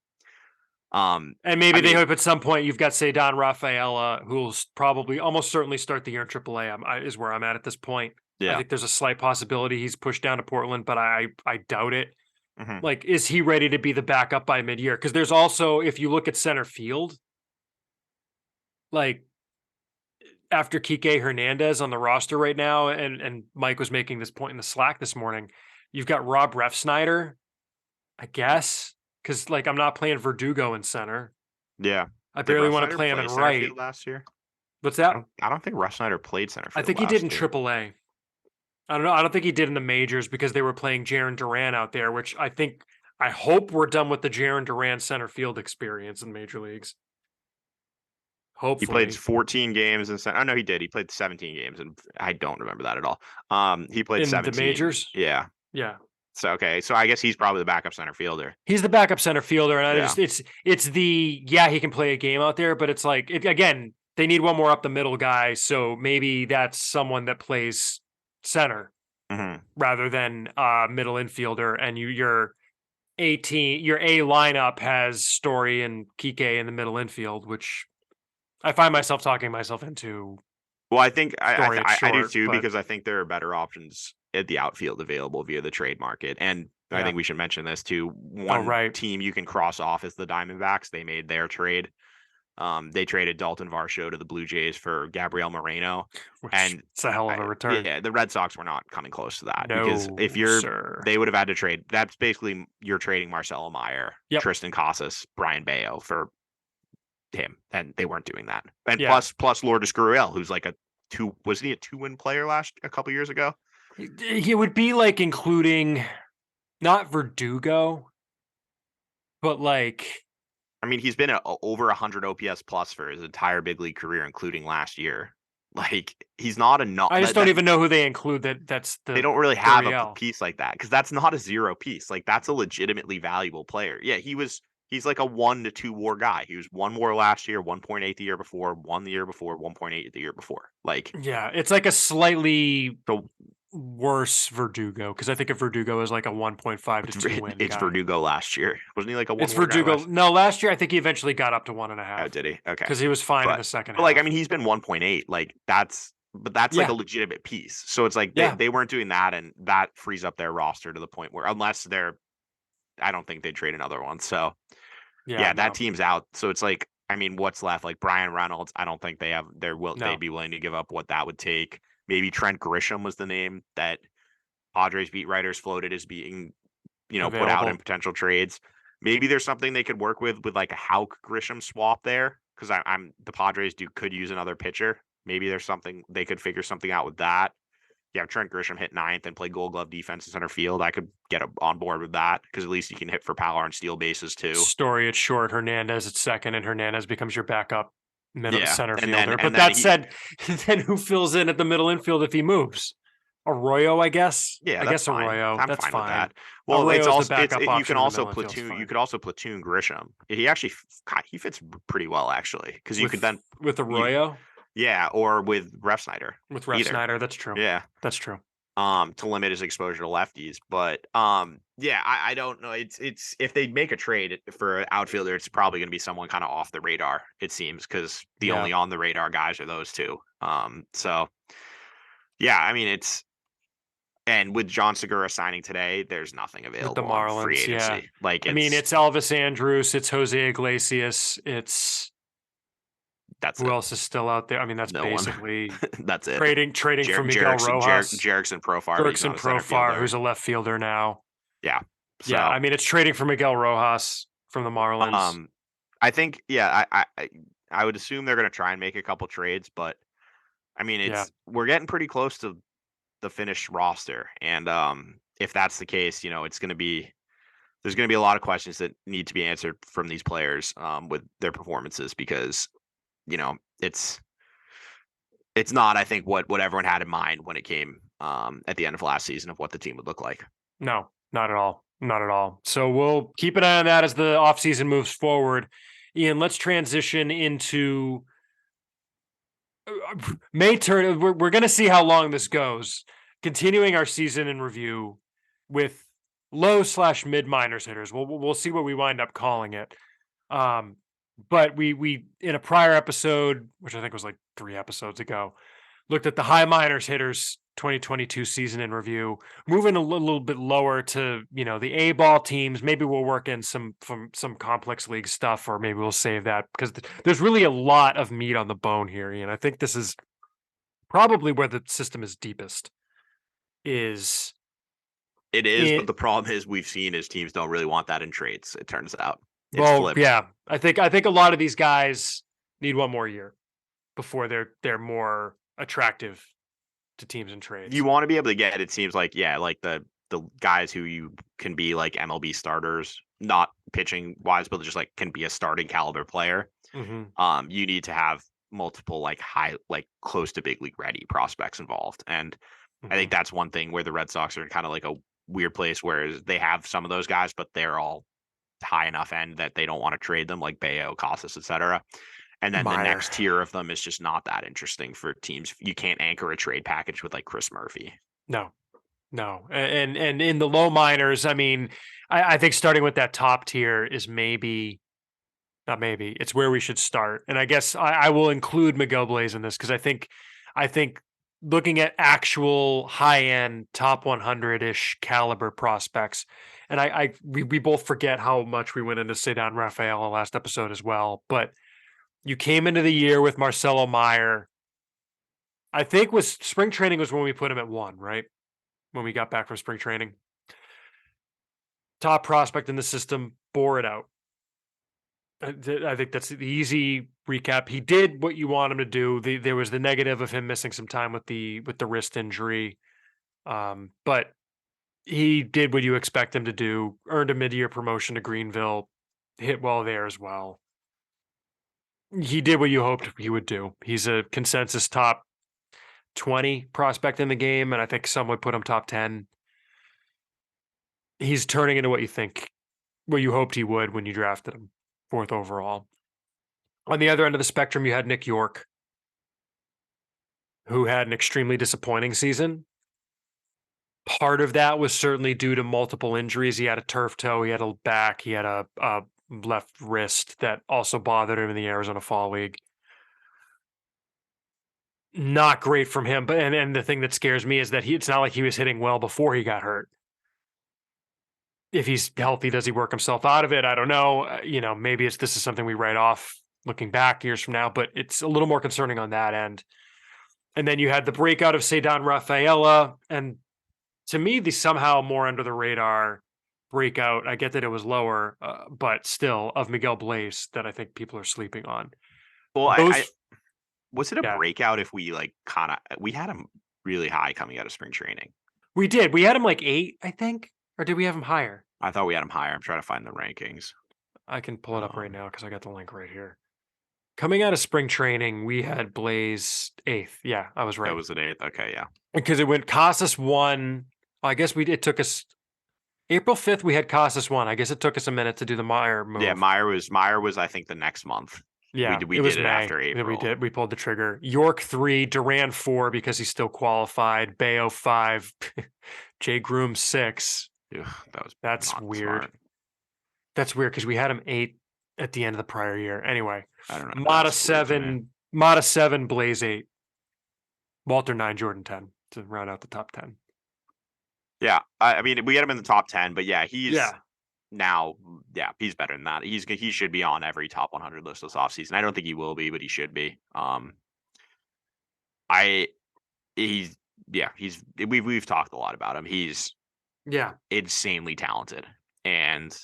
and maybe they hope at some point you've got Don Rafaela, who'll probably almost certainly start the year in AAA. Is where I'm at this point. Yeah. I think there's a slight possibility he's pushed down to Portland, but I doubt it. Mm-hmm. Is he ready to be the backup by mid-year? Because there's also, if you look at center field, after Kike Hernandez on the roster right now, and Mike was making this point in the Slack this morning, you've got Rob Refsnyder, I guess, because I'm not playing Verdugo in center. Yeah, I barely want to play him in right. Last year, what's that? I don't think Refsnyder played center field. I think he did in AAA. I don't know. I don't think he did in the majors because they were playing Jarren Duran out there, which I hope we're done with the Jarren Duran center field experience in major leagues. Hopefully. He played 14 games in center. Oh, no, he did. He played 17 games, and I don't remember that at all. He played 17. The majors? Yeah. Yeah. So, okay. So I guess he's probably the backup center fielder. He's the backup center fielder, and he can play a game out there, but it's again, they need one more up the middle guy, so maybe that's someone that plays center rather than middle infielder, and your A lineup has Story and Kike in the middle infield, which I find myself talking myself into. Well, I think I do too, because I think there are better options at the outfield available via the trade market, and I think we should mention this too. One team you can cross off is the Diamondbacks. They made their trade. They traded Dalton Varsho to the Blue Jays for Gabriel Moreno, and it's a hell of a return. Yeah, the Red Sox were not coming close to that because if they would have had to trade. That's basically you're trading Marcelo Meyer, Tristan Casas, Brian Bayo for him, and they weren't doing that. And plus Lourdes Gurriel, who's like wasn't he a 2-win player a couple years ago? He would be like including not Verdugo, but like, I mean, he's been over 100 OPS plus for his entire big league career, including last year. Like, he's not a. I just don't even know who they include. They don't really have Gurriel. a piece like that because that's not a zero piece. Like, that's a legitimately valuable player. Yeah, he's like a 1 to 2 WAR guy. He was 1 WAR last year, 1.8 the year before, 1 the year before, 1.8 the year before. Like, yeah, it's like a slightly worse Verdugo, because I think of Verdugo as like a 1.5 to 2 win. It's guy. Verdugo last year, wasn't he? Like a 1 It's Verdugo. No, last year I think he eventually got up to 1.5. Oh, did he? Okay, because he was fine in the second half. Like, I mean, he's been 1.8. Like, that's like a legitimate piece. So it's like they weren't doing that, and that frees up their roster to the point where, unless I don't think they'd trade another one. So that team's out. So it's like, I mean, what's left? Like Brian Reynolds, I don't think they'd be willing to give up what that would take. Maybe Trent Grisham was the name that Padres beat writers floated as being, available, put out in potential trades. Maybe there's something they could work with like a Houck Grisham swap there, because the Padres could use another pitcher. Maybe there's something they could figure something out with that. Yeah, Trent Grisham hit 9th and play Gold Glove defense in center field. I could get on board with that, because at least you can hit for power and steal bases too. Story at short, Hernandez at second, and Hernandez becomes your backup center fielder. But that said, then who fills in at the middle infield if he moves? Arroyo, I guess. Yeah, I guess fine. Arroyo. That's fine with that. Well, Arroyo's it's also you can also platoon. You could also platoon Grisham. He fits pretty well, actually, because you could then with Arroyo. Or with Ref Snyder. With Ref Snyder, that's true. Yeah, that's true. To limit his exposure to lefties, but I don't know. It's if they make a trade for an outfielder, it's probably going to be someone kind of off the radar. It seems, because the only on the radar guys are those two. So yeah, I mean, and with John Segura signing today, there's nothing available with the Marlins, on free agency. Yeah. Like, it's Elvis Andrus, it's Jose Iglesias, who else is still out there? I mean, that's basically that's it. Trading for Miguel Rojas, Jerickson Profar, who's a left fielder now. Yeah, so, yeah. I mean, it's trading for Miguel Rojas from the Marlins. I think, I would assume they're going to try and make a couple trades, but I mean, we're getting pretty close to the finished roster, and if that's the case, there's going to be a lot of questions that need to be answered from these players with their performances, because it's not, I think, what everyone had in mind when it came at the end of last season of what the team would look like. No, not at all. So we'll keep an eye on that as the offseason moves forward. Ian, let's transition into May turn. We're going to see how long this goes. Continuing our season in review with low/mid minors hitters. We'll see what we wind up calling it. But we in a prior episode, which I think was like 3 episodes ago, looked at the high minors hitters 2022 season in review, moving a little bit lower to, the A-ball teams. Maybe we'll work in some complex league stuff, or maybe we'll save that, because there's really a lot of meat on the bone here, Ian. I think this is probably where the system is deepest. But the problem is, we've seen is teams don't really want that in trades, it turns out. Yeah, I think a lot of these guys need one more year before they're more attractive to teams in trades. You want to be able to get, it seems like, like the guys who you can be like MLB starters, not pitching wise, but just like can be a starting caliber player. Mm-hmm. You need to have multiple like high, like close to big league ready prospects involved, and I think that's one thing where the Red Sox are in kind of like a weird place, where they have some of those guys, but they're all high enough end that they don't want to trade them, like Bayo, Casas, etc. And then the next tier of them is just not that interesting for teams. You can't anchor a trade package with like Chris Murphy. No. And in the low minors, I mean, I think starting with that top tier is it's where we should start. And I guess I will include Miguel Blaze in this, because I think looking at actual high-end top 100-ish caliber prospects, and we both forget how much we went into Cedar Rafael last episode as well, but you came into the year with Marcelo Meyer. I think spring training was when we put him at 1, right? When we got back from spring training. Top prospect in the system, bore it out. I think that's the easy recap. He did what you want him to do. There was the negative of him missing some time with the wrist injury, but he did what you expect him to do. Earned a mid-year promotion to Greenville, hit well there as well. He did what you hoped he would do. He's a consensus top 20 prospect in the game, and I think some would put him top 10. He's turning into what you hoped he would when you drafted him, 4th overall. On the other end of the spectrum, you had Nick York, who had an extremely disappointing season. Part of that was certainly due to multiple injuries. He had a turf toe, he had a back, he had a left wrist that also bothered him in the Arizona Fall League. Not great from him, but and the thing that scares me is that it's not like he was hitting well before he got hurt. If he's healthy, does he work himself out of it? I don't know. Maybe this is something we write off looking back years from now, but it's a little more concerning on that end. And then you had the breakout of Ceddanne Rafaela, and to me, the somehow more under the radar breakout. I get that it was lower, but still of Miguel Blaze that I think people are sleeping on. Well, was it a breakout if we we had him really high coming out of spring training? We did. We had him like 8, I think. Or did we have him higher? I thought we had him higher. I'm trying to find the rankings. I can pull it up right now because I got the link right here. Coming out of spring training, we had Blaze 8th. Yeah, I was right. That was an 8th. Okay, yeah. Because it went Casas 1. I guess it took us April 5th. We had Casas 1. I guess it took us a minute to do the Meyer move. Yeah, Meyer was I think the next month. Yeah, we did it after April. We pulled the trigger. York 3, Duran 4 because he's still qualified. Bayo 5, Jay Groom 6. Ugh, that's weird. Smart. That's weird because we had him 8 at the end of the prior year. Anyway, I don't know. Mata 7, Blaze 8, Walter 9, Jordan 10 to round out the top 10. Yeah, I mean we had him in the top 10, but yeah, he's better than that. He should be on every top 100 list this offseason. I don't think he will be, but he should be. We've talked a lot about him. He's insanely talented, and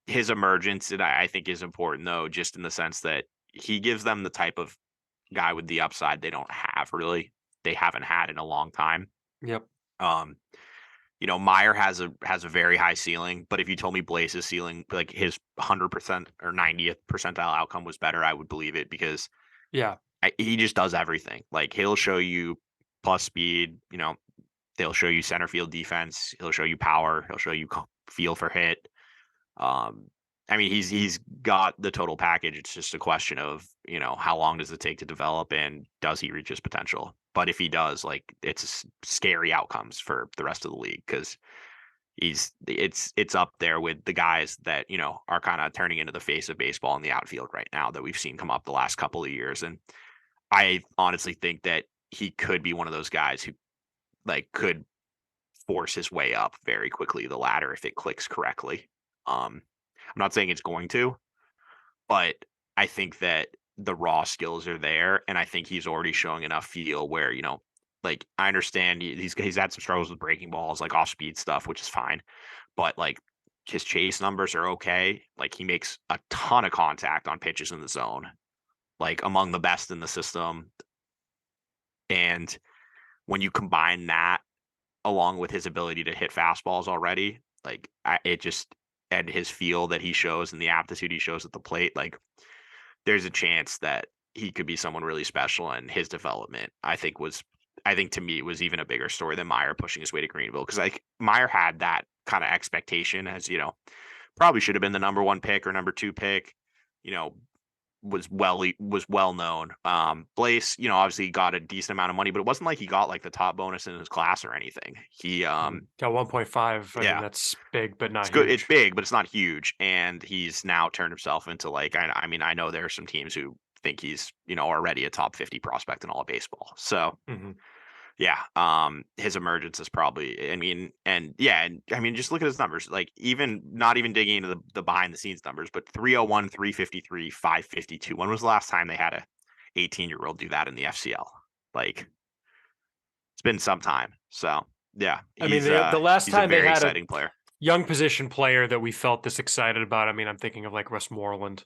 his emergence, and I think is important though, just in the sense that he gives them the type of guy with the upside they don't have really. They haven't had in a long time. Yep. Meyer has a very high ceiling, but if you told me Blaze's ceiling, like his 100% or 90th percentile outcome was better, I would believe it because he just does everything. Like he'll show you plus speed, they'll show you center field defense, he'll show you power, he'll show you feel for hit. I mean, he's got the total package. It's just a question of, how long does it take to develop and does he reach his potential? But if he does, like, it's scary outcomes for the rest of the league because it's up there with the guys that, are kind of turning into the face of baseball in the outfield right now that we've seen come up the last couple of years. And I honestly think that he could be one of those guys who could force his way up very quickly the ladder if it clicks correctly. I'm not saying it's going to, but I think that the raw skills are there, and I think he's already showing enough feel where, I understand he's had some struggles with breaking balls, like off speed stuff, which is fine, but his chase numbers are okay. He makes a ton of contact on pitches in the zone, among the best in the system. And when you combine that along with his ability to hit fastballs already, and his feel that he shows and the aptitude he shows at the plate, there's a chance that he could be someone really special. And his development, I think to me was even a bigger story than Meyer pushing his way to Greenville, because Meyer had that kind of expectation as, probably should have been the number 1 pick or number 2 pick, was well known. Blaze, obviously got a decent amount of money, but it wasn't like he got the top bonus in his class or anything. He got 1.5. I mean, that's big, but not huge. Good. It's big, but it's not huge. And he's now turned himself into I know there are some teams who think he's, already a top 50 prospect in all of baseball. So his emergence is probably, just look at his numbers, not even digging into the behind the scenes numbers, but 301, 353, 552. When was the last time they had a 18-year-old do that in the FCL? It's been some time. So yeah, the last time they had exciting player. young position player that we felt this excited about. I mean, I'm thinking of like Westmoreland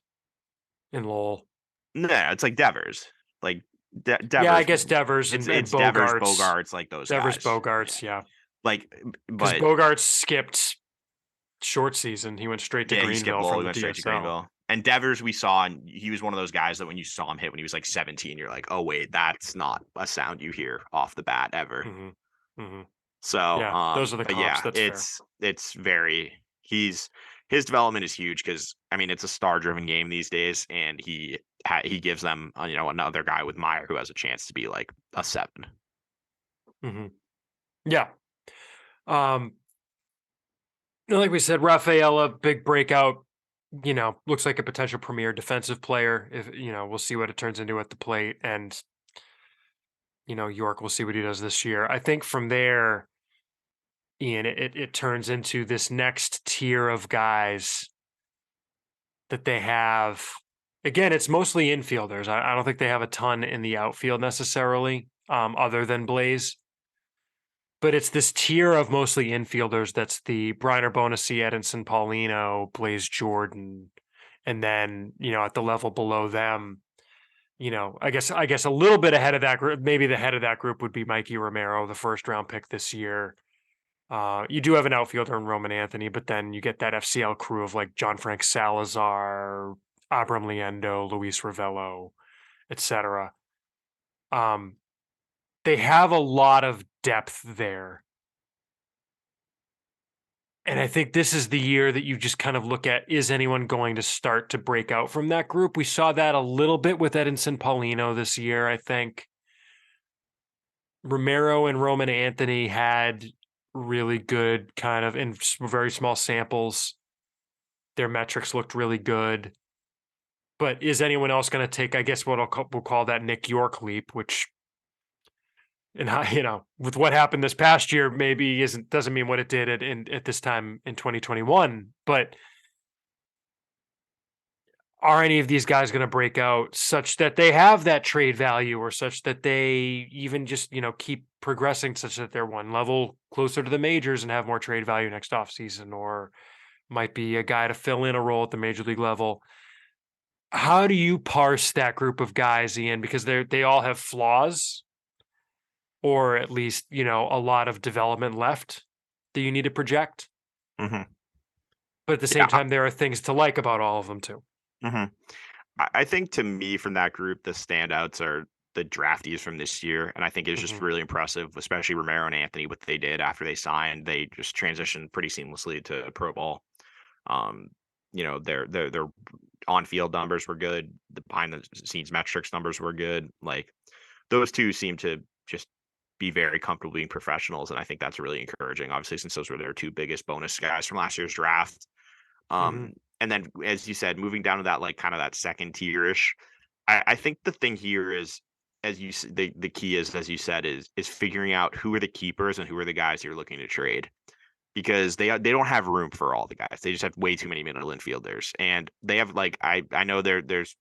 in Lowell. No, it's like Devers. Like Yeah, I Devers. guess Devers and It's Devers, Bogarts. Bogarts, like those Devers, guys. Bogarts, yeah. Like, Because but Bogarts skipped short season. He went straight to yeah, he skipped Greenville Lowell. from He the went straight to DSL. Greenville. And Devers, we saw, and he was one of those guys that when you saw him hit when he was like 17, you're like, oh wait, that's not a sound you hear off the bat ever. Mm-hmm. Mm-hmm. So, Yeah, those are the but comps. yeah, That's fair. it's very his development is huge because I mean it's a star driven game these days, and he gives them another guy with Meyer who has a chance to be like a 7. Mm-hmm. Yeah. Like we said, Rafaela, big breakout. Looks like a potential premier defensive player. If we'll see what it turns into at the plate, and York, we'll see what he does this year. I think from there, Ian, it turns into this next tier of guys that they have. Again, it's mostly infielders. I don't think they have a ton in the outfield necessarily, other than Blaze. But it's this tier of mostly infielders that's the Briner Bonacy, Edinson Paulino, Blaze Jordan, and then, at the level below them, I guess a little bit ahead of that group, maybe the head of that group would be Mikey Romero, the first round pick this year. You do have an outfielder in Roman Anthony, but then you get that FCL crew of like John Frank Salazar, Abram Liendo, Luis Ravello, etc. They have a lot of depth there. And I think this is the year that you just kind of look at, is anyone going to start to break out from that group? We saw that a little bit with Edinson Paulino this year. I think Romero and Roman Anthony had really good kind of in very small samples. Their metrics looked really good. But is anyone else going to take, I guess, we'll call that Nick York leap, which, and with what happened this past year, maybe doesn't mean what it did at this time in 2021. But are any of these guys going to break out such that they have that trade value, or such that they even just, keep progressing such that they're one level closer to the majors and have more trade value next offseason, or might be a guy to fill in a role at the major league level? How do you parse that group of guys, Ian? Because they all have flaws, or at least, a lot of development left that you need to project. Mm-hmm. But at the same time, there are things to like about all of them too. Mm-hmm. I think to me from that group, the standouts are the draftees from this year. And I think it's just really impressive, especially Romero and Anthony, what they did after they signed. They just transitioned pretty seamlessly to pro ball. Their on-field numbers were good. The behind the scenes metrics numbers were good. Like those two seem to just be very comfortable being professionals. And I think that's really encouraging, obviously, since those were their 2 biggest bonus guys from last year's draft. And then, as you said, moving down to that, like kind of that second tier-ish, I think the thing here is, the key is, as you said, is figuring out who are the keepers and who are the guys you're looking to trade, because they don't have room for all the guys. They just have way too many middle infielders, and they have like I know there's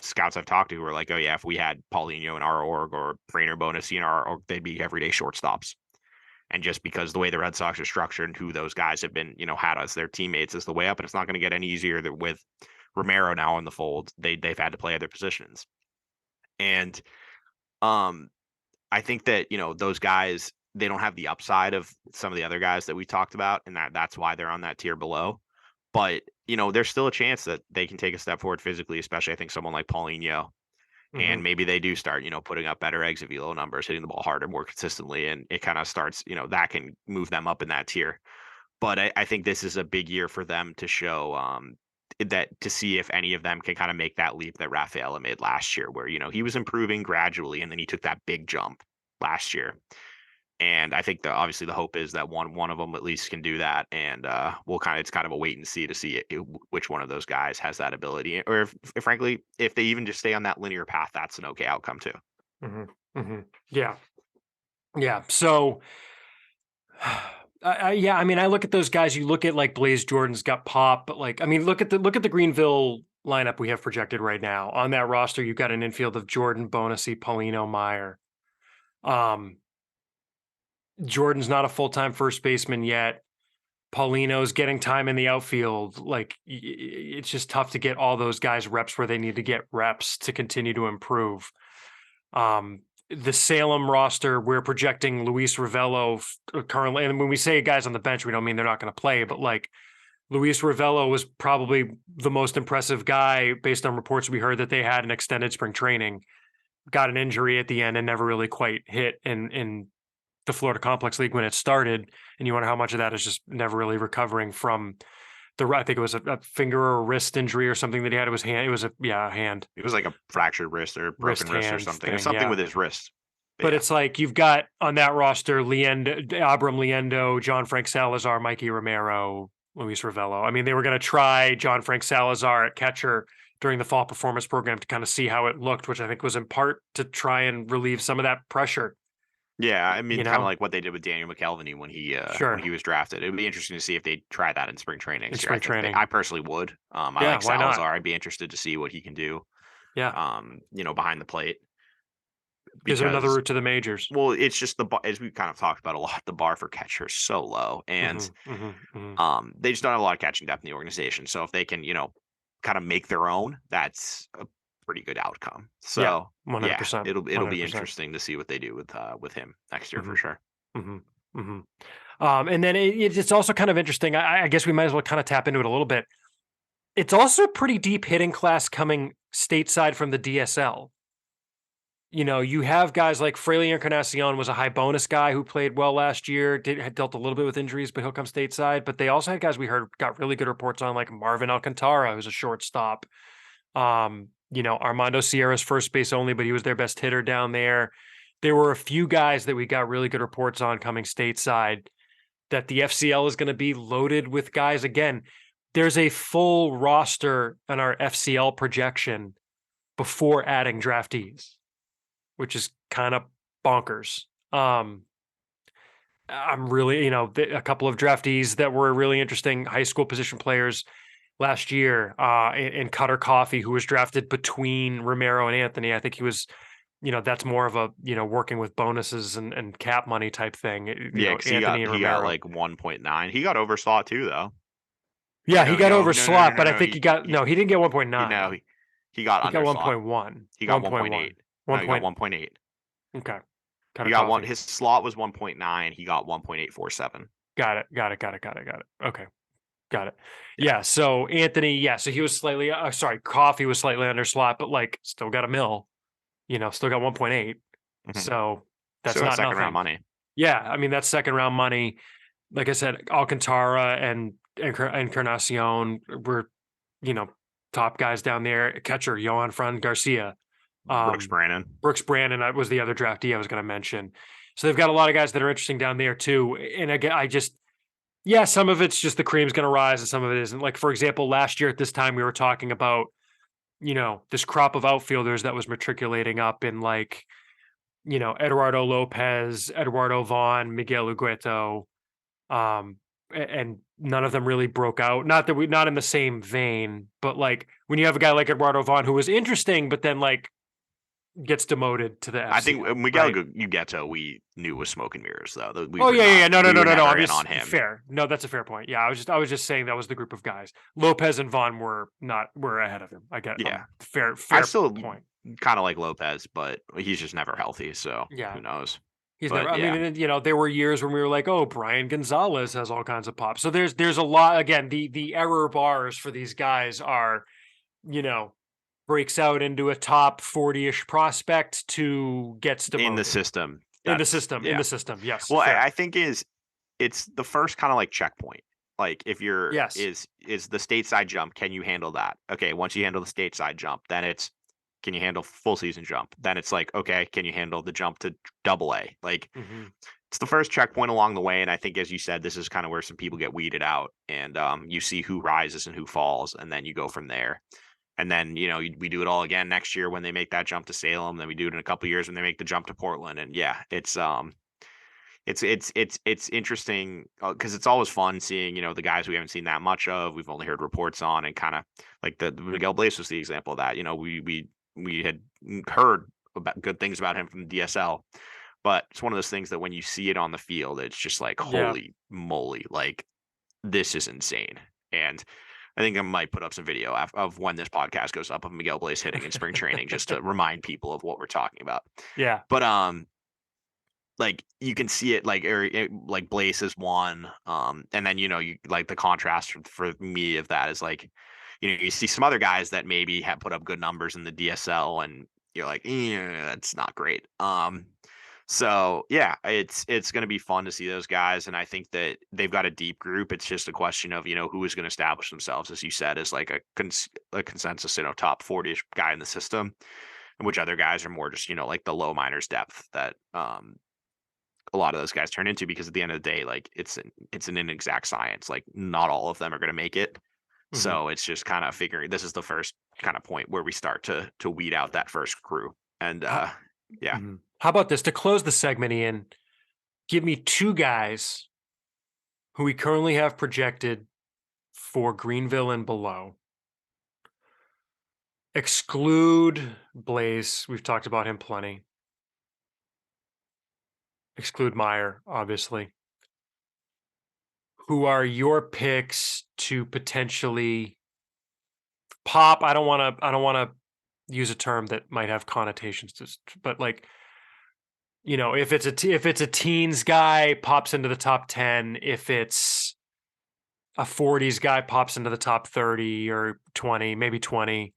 scouts I've talked to who are like, oh yeah, if we had Paulinho in our org or Brainer Bonus in our org, they'd be everyday shortstops. And just because the way the Red Sox are structured and who those guys have been, had as their teammates is the way up, and it's not going to get any easier with Romero now in the fold. They've had to play other positions, and I think that those guys, they don't have the upside of some of the other guys that we talked about, and that's why they're on that tier below. But there's still a chance that they can take a step forward physically, especially I think someone like Paulinho. And maybe they do start, putting up better exit velo numbers, hitting the ball harder, more consistently. And it kind of starts, that can move them up in that tier. But I think this is a big year for them to show that, to see if any of them can kind of make that leap that Rafaela made last year, where, he was improving gradually and then he took that big jump last year. And I think obviously the hope is that one of them at least can do that, and it's kind of a wait and see to see which one of those guys has that ability, or if frankly, if they even just stay on that linear path, that's an okay outcome too. Yeah. So, I mean, I look at those guys. You look at like Blaze Jordan's got pop, but like, I mean, look at the Greenville lineup we have projected right now. On that roster, you've got an infield of Jordan, Bonacy, Paulino, Meyer. Jordan's not a full-time first baseman yet. Paulino's getting time in the outfield. Like, it's just tough to get all those guys reps where they need to get reps to continue to improve. The Salem roster, we're projecting Luis Ravello currently, and when we say guys on the bench, we don't mean they're not going to play, but like Luis Ravello was probably the most impressive guy based on reports we heard that they had an extended spring training, got an injury at the end and never really quite hit in the Florida Complex League when it started. And you wonder how much of that is just never really recovering from I think it was a finger or a wrist injury or something that he had. It was hand. It was a hand. It was like a fractured wrist or broken wrist or something. It was something with his wrist. But it's like you've got on that roster Abram Liendo, John Frank Salazar, Mikey Romero, Luis Ravello. I mean, they were going to try John Frank Salazar at catcher during the fall performance program to kind of see how it looked, which I think was in part to try and relieve some of that pressure. Yeah, I mean, kind of like what they did with Daniel McKelvey when he was drafted. It would be interesting to see if they try that in spring training. I personally would. I like Salazar. I'd be interested to see what he can do. Yeah. Behind the plate. Is there another route to the majors? Well, it's just as we kind of talked about a lot, the bar for catchers is so low, and they just don't have a lot of catching depth in the organization. So if they can, kind of make their own, that's a pretty good outcome. So 100%. It'll 100%. Be interesting to see what they do with him next year for sure. And then it's also kind of interesting. I guess we might as well kind of tap into it a little bit. It's also a pretty deep hitting class coming stateside from the DSL. You have guys like Fraley Encarnacion was a high bonus guy who played well last year, had dealt a little bit with injuries, but he'll come stateside. But they also had guys we heard got really good reports on, like Marvin Alcantara, who's a shortstop. Armando Sierra's first base only, but he was their best hitter down there. There were a few guys that we got really good reports on coming stateside that the FCL is going to be loaded with guys. Again, there's a full roster on our FCL projection before adding draftees, which is kind of bonkers. I'm really, a couple of draftees that were really interesting high school position players last year in Cutter Coffee, who was drafted between Romero and Anthony. I think he was, that's more of a, working with bonuses and cap money type thing. Anthony he got like 1.9. He got overslot too, though. Yeah, he got overslot, but I think he didn't get 1.9. He got 1.1. He got 1.8. No, he got 1.8. Okay. He got one. His slot was 1.9. He got 1.847. Got it. Okay. Got it. Yeah. So Anthony, so he was slightly, Coffee was slightly under slot, but like still got a mil, still got 1.8. So that's not second nothing. Round money. Yeah. I mean, that's second round money. Like I said, Alcantara and Encarnacion were, top guys down there. Catcher, Johan Fran Garcia. Brooks Brannon was the other draftee I was going to mention. So they've got a lot of guys that are interesting down there too. And again, some of it's just the cream's going to rise and some of it isn't. Like, for example, last year at this time, we were talking about, this crop of outfielders that was matriculating up in like, Eduardo Lopez, Eduardo Vaughn, Miguel Ugueto, and none of them really broke out. Not in the same vein, but like when you have a guy like Eduardo Vaughn who was interesting, but then like gets demoted to the FCL, I think Miguel Ugueto we knew was smoke and mirrors though. No. On him. Fair. No, that's a fair point. Yeah, I was just saying that was the group of guys. Lopez and Vaughn were ahead of him. I get it. Yeah. Fair I still point. Kind of like Lopez, but he's just never healthy. So who knows? He's never. I mean, there were years when we were like, "Oh, Brian Gonzalez has all kinds of pop." So there's a lot. Again, the error bars for these guys are, breaks out into a top 40-ish prospect to gets demoted. In the system. In the system. Yes. Well, I think it's the first kind of like checkpoint. Like if you're is the stateside jump, can you handle that? Okay, once you handle the stateside jump, then it's can you handle full season jump? Then it's like, okay, can you handle the jump to AA? Like it's the first checkpoint along the way. And I think, as you said, this is kind of where some people get weeded out and you see who rises and who falls. And then you go from there. And then, we do it all again next year when they make that jump to Salem. Then we do it in a couple of years when they make the jump to Portland. And it's interesting because it's always fun seeing, the guys we haven't seen that much of. We've only heard reports on and kind of like the Miguel Blaze was the example of that. We had heard about good things about him from the DSL, but it's one of those things that when you see it on the field, it's just like, holy moly, like this is insane. And I think I might put up some video of when this podcast goes up of Miguel Blaze hitting in spring training just to remind people of what we're talking about. Yeah. But like you can see it like Blaze is one. And then you like the contrast for me of that is like, you see some other guys that maybe have put up good numbers in the DSL and you're like, that's not great. So yeah, it's going to be fun to see those guys, and I think that they've got a deep group. It's just a question of who is going to establish themselves, as you said, as like a consensus top 40 guy in the system, and which other guys are more just like the low minors depth that a lot of those guys turn into, because at the end of the day, like it's an inexact science. Like not all of them are going to make it. Mm-hmm. So it's just kind of figuring this is the first kind of point where we start to weed out that first crew. And yeah. Mm-hmm. How about this? To close the segment, Ian, give me two guys who we currently have projected for Greenville and below. Exclude Blaze. We've talked about him plenty. Exclude Meyer, obviously. Who are your picks to potentially pop? I don't want to use a term that might have connotations but like, if it's a teens guy, pops into the top 10. If it's a 40s guy, pops into the top 30 or 20, maybe 20.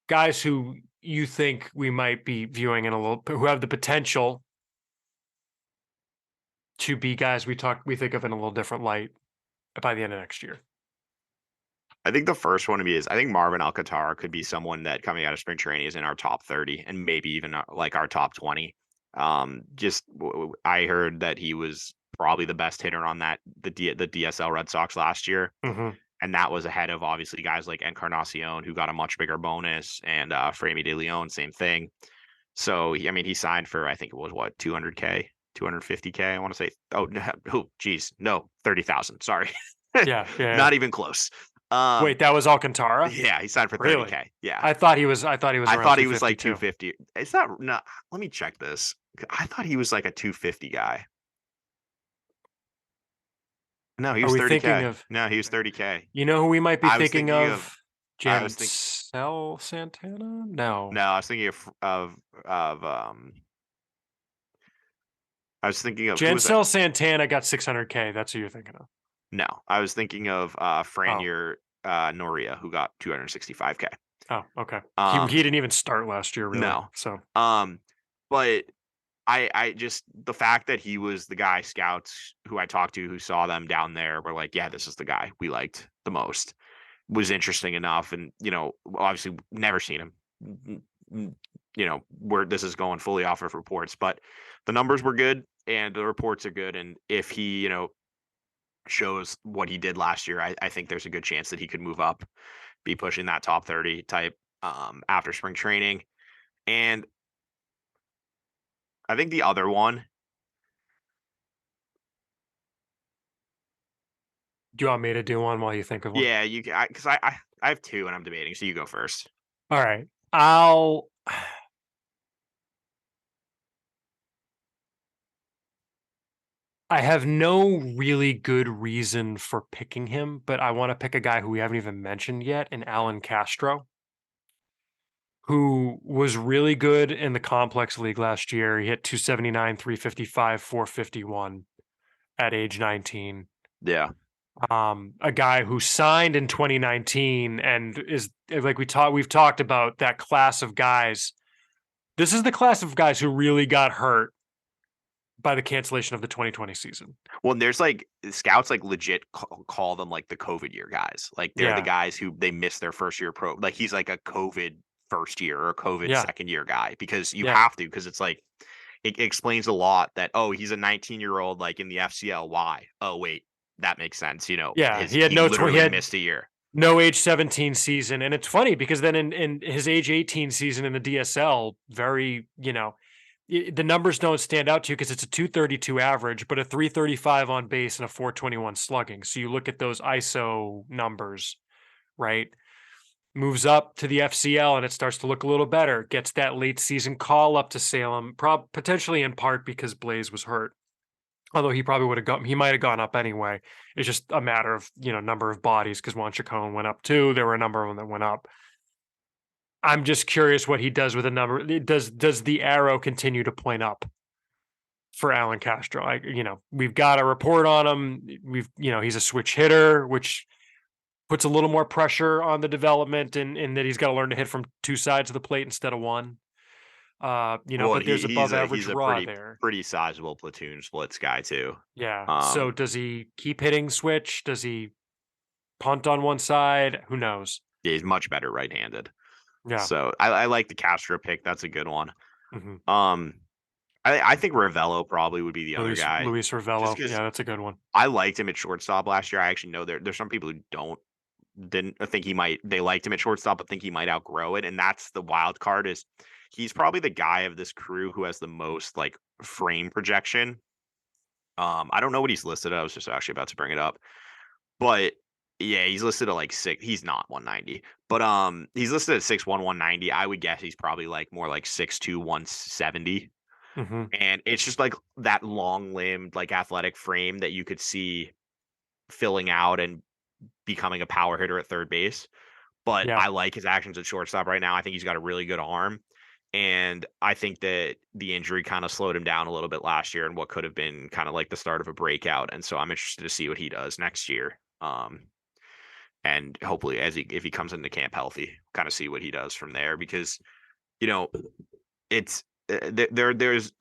Guys who you think we might be viewing who have the potential to be guys we think of in a little different light by the end of next year. I think the first one to me is I think Marvin Alcantara could be someone that coming out of spring training is in our top 30 and maybe even like our top 20. I heard that he was probably the best hitter on the DSL Red Sox last year. Mm-hmm. And that was ahead of obviously guys like Encarnacion, who got a much bigger bonus, and Framey De Leon, same thing. So he signed for, I think it was 200K, 250K. I want to say, no, 30,000. Sorry. Yeah. Not even close. Wait, that was Alcantara? Yeah, he signed for 30K. Really? Yeah. I thought he was I thought he was like 250. It's not, no, let me check this. I thought he was like a 250 guy. No, he was 30K. No, he was 30K. You know who we might be thinking of? Jancel Santana? No. No, I was thinking of Jancel Santana got 600K. That's who you're thinking of. No, I was thinking of Franier Noria, who got 265K. Oh, okay. He didn't even start last year, really. No. So, but I just, the fact that he was the guy scouts who I talked to who saw them down there were like, yeah, this is the guy we liked the most, was interesting enough. And obviously never seen him. Where this is going fully off of reports, but the numbers were good and the reports are good. And if he shows what he did last year, I think there's a good chance that he could move up, be pushing that top 30 type after spring training. And I think the other one. Do you want me to do one while you think of one? Yeah, you can, because I have two and I'm debating, so you go first. All right. I have no really good reason for picking him, but I want to pick a guy who we haven't even mentioned yet, and Alan Castro, who was really good in the complex league last year. He hit 279, 355, 451 at age 19. Yeah. A guy who signed in 2019 and is like we've talked about that class of guys. This is the class of guys who really got hurt by the cancellation of the 2020 season. Well, there's like scouts like legit call them like the COVID year guys. Like they're the guys who they missed their first year pro. Like he's like a COVID first year or COVID second year guy, because you have to, because it's like it explains a lot that, oh, he's a 19-year-old like in the FCL. Why? Oh, wait, that makes sense. He had missed a year. No age 17 season. And it's funny because then in his age 18 season in the DSL, the numbers don't stand out to you because it's a 232 average, but a 335 on base and a 421 slugging. So you look at those ISO numbers, right? Moves up to the FCL and it starts to look a little better. Gets that late season call up to Salem, potentially in part because Blaze was hurt. Although he probably would have he might have gone up anyway. It's just a matter of, number of bodies because Juan Chacon went up too. There were a number of them that went up. I'm just curious what he does with a number. Does the arrow continue to point up for Alan Castro? We've got a report on him. He's a switch hitter, which puts a little more pressure on the development in that he's got to learn to hit from two sides of the plate instead of one. Well, But there's above average he's a raw there. pretty sizable platoon splits guy too. Yeah. So does he keep hitting switch? Does he punt on one side? Who knows? Yeah, he's much better right-handed. Yeah. So I like the Castro pick. That's a good one. Mm-hmm. I think Ravello probably would be the other guy. Luis Ravello. Yeah, that's a good one. I liked him at shortstop last year. I actually know there's some people who didn't think they liked him at shortstop, but think he might outgrow it. And that's the wild card is he's probably the guy of this crew who has the most like frame projection. I don't know what he's listed. I was just actually about to bring it up, but yeah, he's listed at like 6. He's not 190, but he's listed at 6'1", 190. I would guess he's probably like more like 6'2", 170. Mm-hmm. And it's just like that long limbed, like athletic frame that you could see filling out and becoming a power hitter at third base. But Yeah. I like his actions at shortstop right now. I think he's got a really good arm. And I think that the injury kind of slowed him down a little bit last year and what could have been kind of like the start of a breakout. And so I'm interested to see what he does next year. And hopefully if he comes into camp healthy, kind of see what he does from there because, it's there's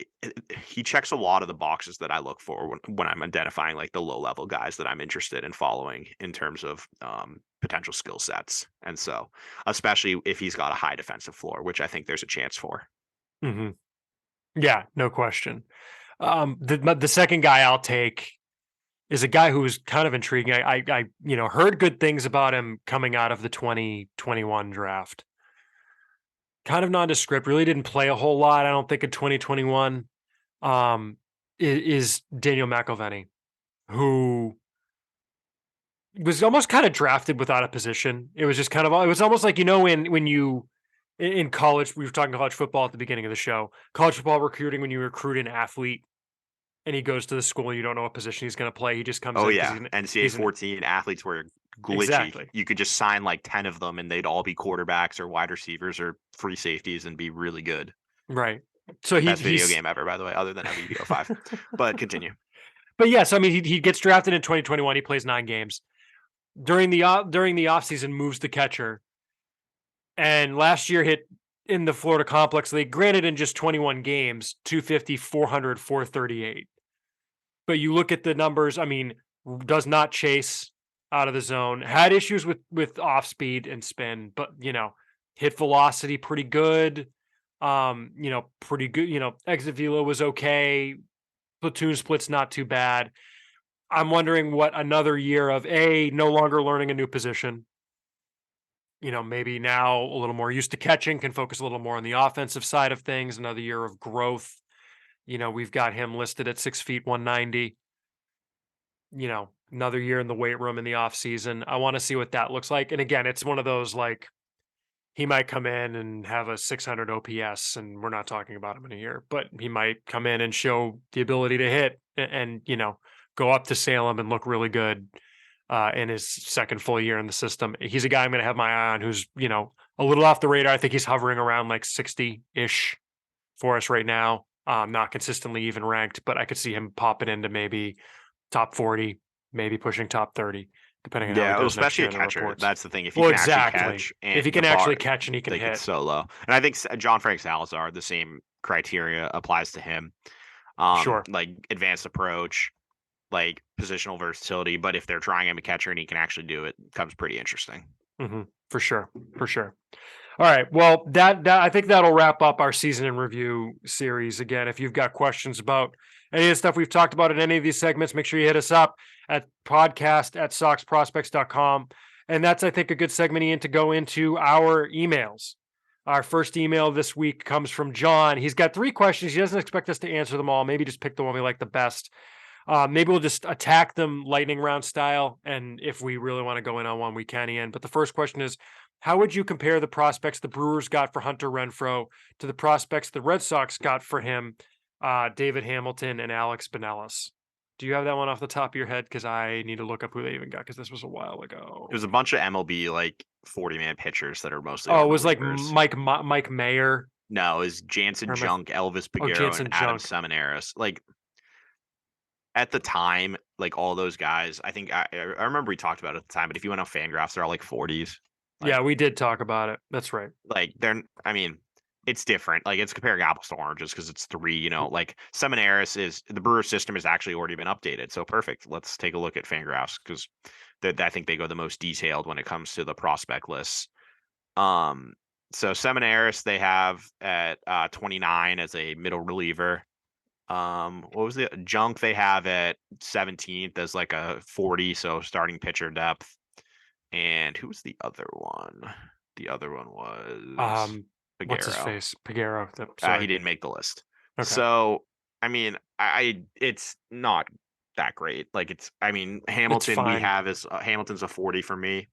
he checks a lot of the boxes that I look for when I'm identifying like the low level guys that I'm interested in following in terms of potential skill sets. And so, especially if he's got a high defensive floor, which I think there's a chance for. Mm-hmm. Yeah, no question. The second guy I'll take is a guy who was kind of intriguing. I heard good things about him coming out of the 2021 draft. Kind of nondescript, really didn't play a whole lot, I don't think, in 2021. Is Daniel McElveny, who was almost kind of drafted without a position. It was just kind of, it was almost like, when you in college, we were talking college football at the beginning of the show, college football recruiting, when you recruit an athlete and he goes to the school and you don't know what position he's going to play, he just comes Oh, in. yeah. NCAA 14 athletes were glitchy. Exactly. You could just sign like 10 of them and they'd all be quarterbacks or wide receivers or free safeties and be really good. Right. So best video game ever, by the way, other than MVPO 5. But continue. But yes, I mean, he gets drafted in 2021. He plays 9 games. During the offseason, moves the catcher. And last year hit in the Florida Complex League, granted in just 21 games, 250, 400, 438. But you look at the numbers, I mean, does not chase out of the zone. Had issues with off speed and spin, but hit velocity pretty good. Pretty good. Exit velo was okay. Platoon splits not too bad. I'm wondering what another year of no longer learning a new position. Maybe now a little more used to catching, can focus a little more on the offensive side of things. Another year of growth. We've got him listed at 6 feet, 190. Another year in the weight room in the off season. I want to see what that looks like. And again, it's one of those like he might come in and have a 600 OPS, and we're not talking about him in a year, but he might come in and show the ability to hit and go up to Salem and look really good in his second full year in the system. He's a guy I'm going to have my eye on who's, a little off the radar. I think he's hovering around like 60-ish for us right now. Not consistently even ranked, but I could see him popping into maybe top 40, maybe pushing top 30, depending on how he goes next year. Especially a catcher. That's the thing. If he can actually catch, and if he can actually catch and he can hit, it's so low. And I think John Frank Salazar, the same criteria applies to him. Sure, like advanced approach, like positional versatility. But if they're trying him a catcher and he can actually do it, becomes pretty interesting. Mm-hmm. For sure. All right. Well, that I think that'll wrap up our season in review series. Again, if you've got questions about any of the stuff we've talked about in any of these segments, make sure you hit us up at podcast@soxprospects.com. And that's, I think, a good segment, Ian, to go into our emails. Our first email this week comes from John. He's got 3 questions. He doesn't expect us to answer them all. Maybe just pick the one we like the best. Maybe we'll just attack them lightning round style. And if we really want to go in on one, we can, Ian. But the first question is, how would you compare the prospects the Brewers got for Hunter Renfroe to the prospects the Red Sox got for him, David Hamilton and Alex Binelas? Do you have that one off the top of your head? Because I need to look up who they even got because this was a while ago. It was a bunch of MLB like 40-man pitchers that are mostly Oh, all it was like relievers. Mike Mayer. No, is Jansen Junk, Elvis Peguero, and Jansen Adam Junk. Seminaris. Like at the time, like all those guys, I think I remember we talked about it at the time, but if you went on Fangraphs, they're all like 40s. Like, Yeah, we did talk about it. That's right. Like I mean, it's different. Like it's comparing apples to oranges because it's three, like Seminaris is the Brewer system has actually already been updated. So perfect. Let's take a look at Fangraphs because I think they go the most detailed when it comes to the prospect lists. So Seminaris they have at 29 as a middle reliever. What was the Junk they have at 17th as like a 40, so starting pitcher depth. And who was the other one? The other one was Peguero. What's his face? Peguero. He didn't make the list. Okay. So I mean, it's not that great. Like Hamilton we have is Hamilton's a 40 for me.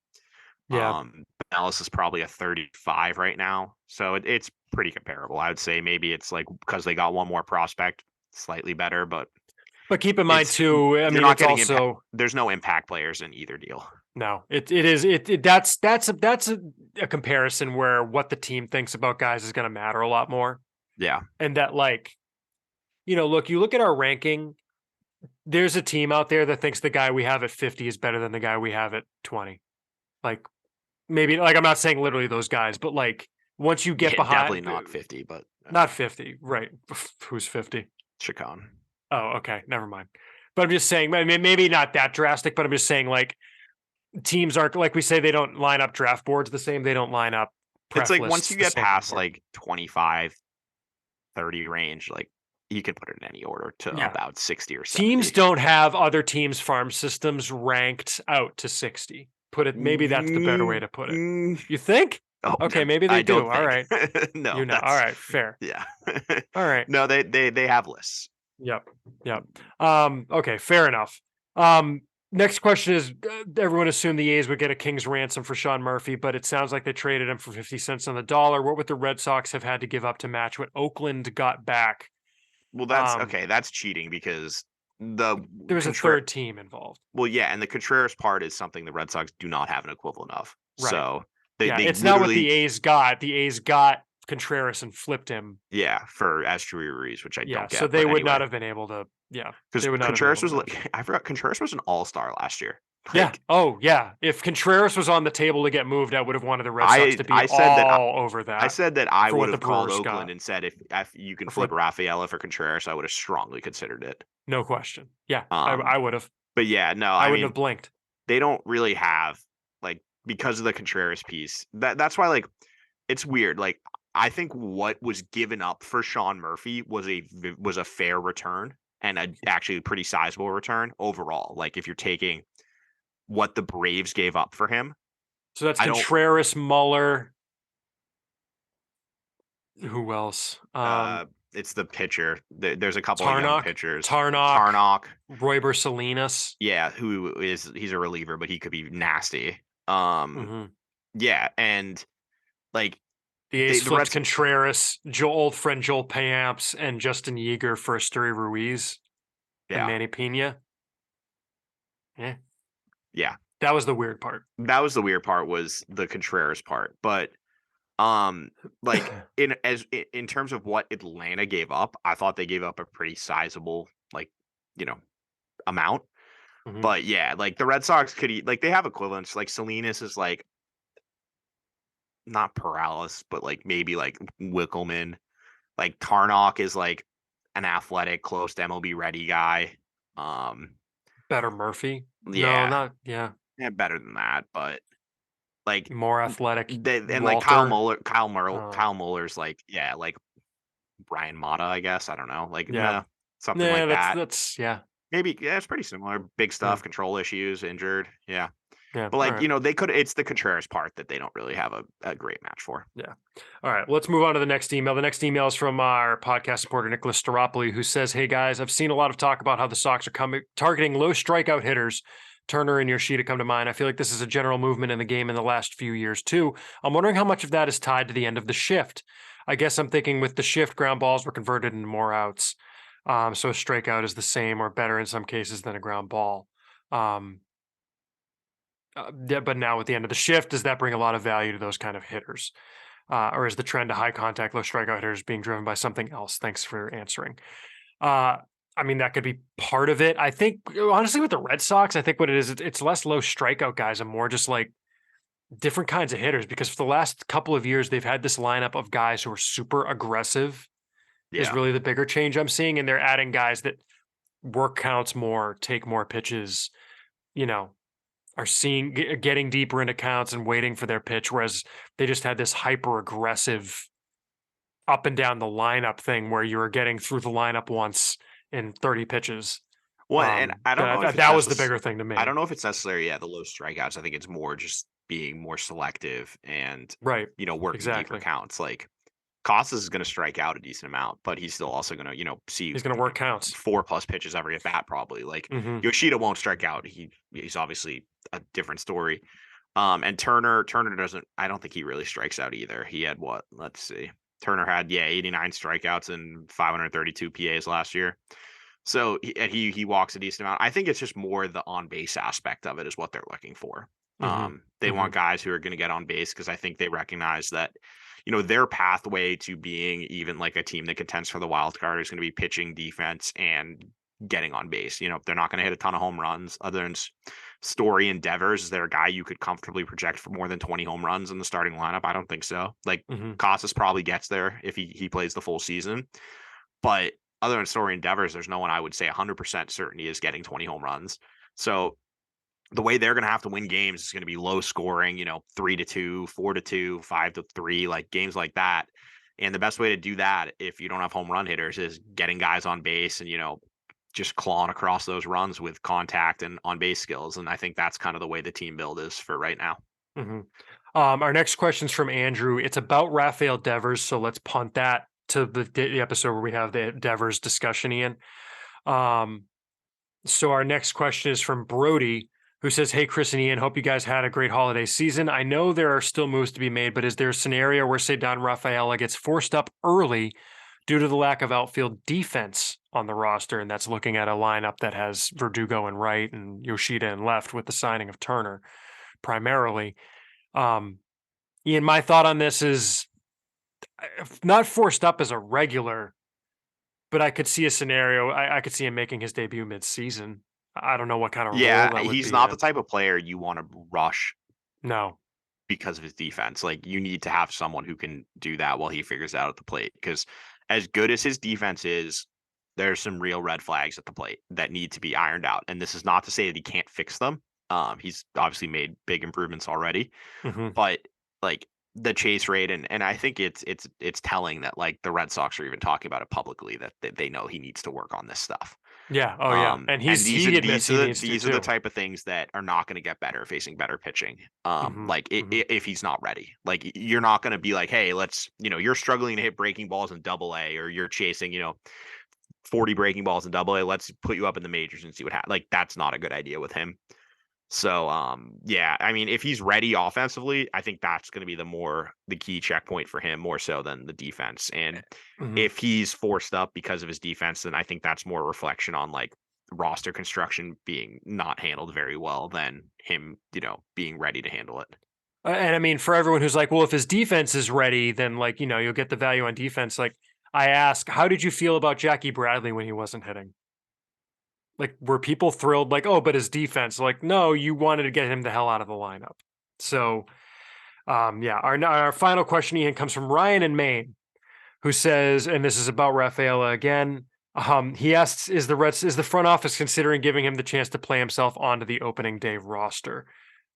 Yeah. Ellis is probably a 35 right now. So it's pretty comparable. I would say maybe it's like because they got one more prospect, slightly better, but keep in mind too, I mean, not it's also there's no impact players in either deal. No, that's a comparison where what the team thinks about guys is going to matter a lot more. Yeah. And that look, you look at our ranking, there's a team out there that thinks the guy we have at 50 is better than the guy we have at 20. Like maybe like I'm not saying literally those guys, but like once you get behind definitely not 50, but not 50, right? Who's 50? Chacon. Oh, okay, never mind. But I'm just saying, I mean, maybe not that drastic, but I'm just saying like teams aren't like we say they don't line up draft boards the same. They don't line up. It's like once you get past like 25, 30 range, like you can put it in any order to about 60 or 70. Teams don't have other teams' farm systems ranked out to 60. Maybe that's the better way to put it. You think? Oh, okay, maybe they do. All right. No. All right, fair. Yeah. All right. No, they have lists. Yep. Okay, fair enough. Next question is, everyone assumed the A's would get a king's ransom for Sean Murphy, but it sounds like they traded him for 50 cents on the dollar. What would the Red Sox have had to give up to match what Oakland got back? Well, that's okay. That's cheating because there was a third team involved. Well, yeah, and the Contreras part is something the Red Sox do not have an equivalent of. Right. So it's not what the A's got. The A's got Contreras and flipped him. Yeah, for Astrid Ruiz, which I don't get. So they would not have been able to. Yeah, because Contreras was I forgot Contreras was an all-star last year. Yeah. Oh, yeah. If Contreras was on the table to get moved, I would have wanted the Red Sox to be all over that. I said that I would have called Oakland and said if you can flip Rafaela for Contreras, I would have strongly considered it. No question. Yeah, I would have. But yeah, no, I wouldn't have blinked. They don't really have because of the Contreras piece. That's why it's weird. I think what was given up for Sean Murphy was a fair return and actually a pretty sizable return overall. Like if you're taking what the Braves gave up for him. So that's Contreras, Muller. Who else? It's the pitcher. There's a couple of young pitchers. Tarnock. Royber Salinas. Yeah, he's a reliever, but he could be nasty. Yeah, and the A's flipped Contreras, old friend Joel Payamps, and Justin Yeager for Asturi Ruiz and Manny Pena. Yeah. Yeah. That was the weird part. That was the weird part was the Contreras part. But in terms of what Atlanta gave up, I thought they gave up a pretty sizable amount. Mm-hmm. But yeah, the Red Sox could they have equivalents. Salinas is not Perales, but maybe Wickelman. Tarnock is an athletic, close to MLB ready guy. Better Murphy. Yeah. No, not yeah. Yeah, better than that, but more athletic. And Kyle Muller's Brian Mata, I guess. I don't know. Something like that. That's yeah. Maybe it's pretty similar. Big stuff, control issues, injured. Yeah. Yeah. But they could it's the Contreras part that they don't really have a great match for. Yeah. All right. Let's move on to the next email. The next email is from our podcast supporter, Nicholas Staropoli, who says, "Hey guys, I've seen a lot of talk about how the Sox are targeting low strikeout hitters. Turner and Yoshida come to mind. I feel like this is a general movement in the game in the last few years too. I'm wondering how much of that is tied to the end of the shift. I guess I'm thinking with the shift, ground balls were converted into more outs. So a strikeout is the same or better in some cases than a ground ball. But now at the end of the shift, does that bring a lot of value to those kind of hitters? Or is the trend to high contact, low strikeout hitters being driven by something else? Thanks for answering. I mean, that could be part of it. I think, honestly, with the Red Sox, I think what it is, it's less low strikeout guys and more just like different kinds of hitters, because for the last couple of years, they've had this lineup of guys who are super aggressive is Yeah. really the bigger change I'm seeing. And they're adding guys that work counts more, take more pitches, you know, are getting deeper into counts and waiting for their pitch. Whereas they just had this hyper aggressive up and down the lineup thing where you were getting through the lineup once in 30 pitches. Well, and I don't know if it's That was the bigger thing to me. I don't know if it's necessary. Yeah, the low strikeouts. I think it's more just being more selective and Right. working deeper counts. Like Costas is going to strike out a decent amount, but he's still also going to see he's going to work counts 4+ pitches every at bat probably. Like Yoshida won't strike out. He's obviously a different story. And Turner doesn't. I don't think he really strikes out either. He had what? Let's see. Turner had 89 strikeouts and 532 PAs last year. So he walks a decent amount. I think it's just more the on base aspect of it is what they're looking for. They want guys who are going to get on base because I think they recognize that their pathway to being even like a team that contends for the wild card is going to be pitching, defense, and getting on base. They're not going to hit a ton of home runs. Other than Story and Devers, is there a guy you could comfortably project for more than 20 home runs in the starting lineup? I don't think so. Like Casas probably gets there if he plays the full season, but other than Story and Devers, there's no one I would say 100% certainty is getting 20 home runs. So the way they're going to have to win games is going to be low scoring, 3-2, 4-2, 5-3, like games like that. And the best way to do that, if you don't have home run hitters, is getting guys on base and, just clawing across those runs with contact and on base skills. And I think that's kind of the way the team build is for right now. Our next question is from Andrew. It's about Rafael Devers. So let's punt that to the episode where we have the Devers discussion, Ian. So our next question is from Brody, who says, "Hey, Chris and Ian, hope you guys had a great holiday season. I know there are still moves to be made, but is there a scenario where, say, Don Rafaela gets forced up early due to the lack of outfield defense on the roster?" And that's looking at a lineup that has Verdugo in right and Yoshida in left with the signing of Turner primarily. Ian, my thought on this is not forced up as a regular, but I could see a scenario. I could see him making his debut mid-season. I don't know what kind of role that would he's be not in. the type of player you want to rush. No. Because of his defense. Like you need to have someone who can do that while he figures it out at the plate. Because as good as his defense is, there's some real red flags at the plate that need to be ironed out. And this is not to say that he can't fix them. He's obviously made big improvements already, but like the chase rate and I think it's telling that like the Red Sox are even talking about it publicly that they know he needs to work on this stuff. Yeah. Oh yeah. And these are the type of things that are not going to get better facing better pitching. If he's not ready, like you're not going to be like, hey, let's, you're struggling to hit breaking balls in Double-A or you're chasing, 40 breaking balls in Double-A. Let's put you up in the majors and see what happens. Like that's not a good idea with him. So, I mean, if he's ready offensively, I think that's going to be the key checkpoint for him more so than the defense. And if he's forced up because of his defense, then I think that's more a reflection on like roster construction being not handled very well than him, being ready to handle it. And I mean, for everyone who's like, well, if his defense is ready, then like, you'll get the value on defense. Like I ask, how did you feel about Jackie Bradley when he wasn't hitting? Like, were people thrilled? Like, oh, but his defense, like, no, you wanted to get him the hell out of the lineup. So, our final question, Ian, comes from Ryan in Maine, who says, and this is about Rafaela again. He asks, is the front office considering giving him the chance to play himself onto the opening day roster?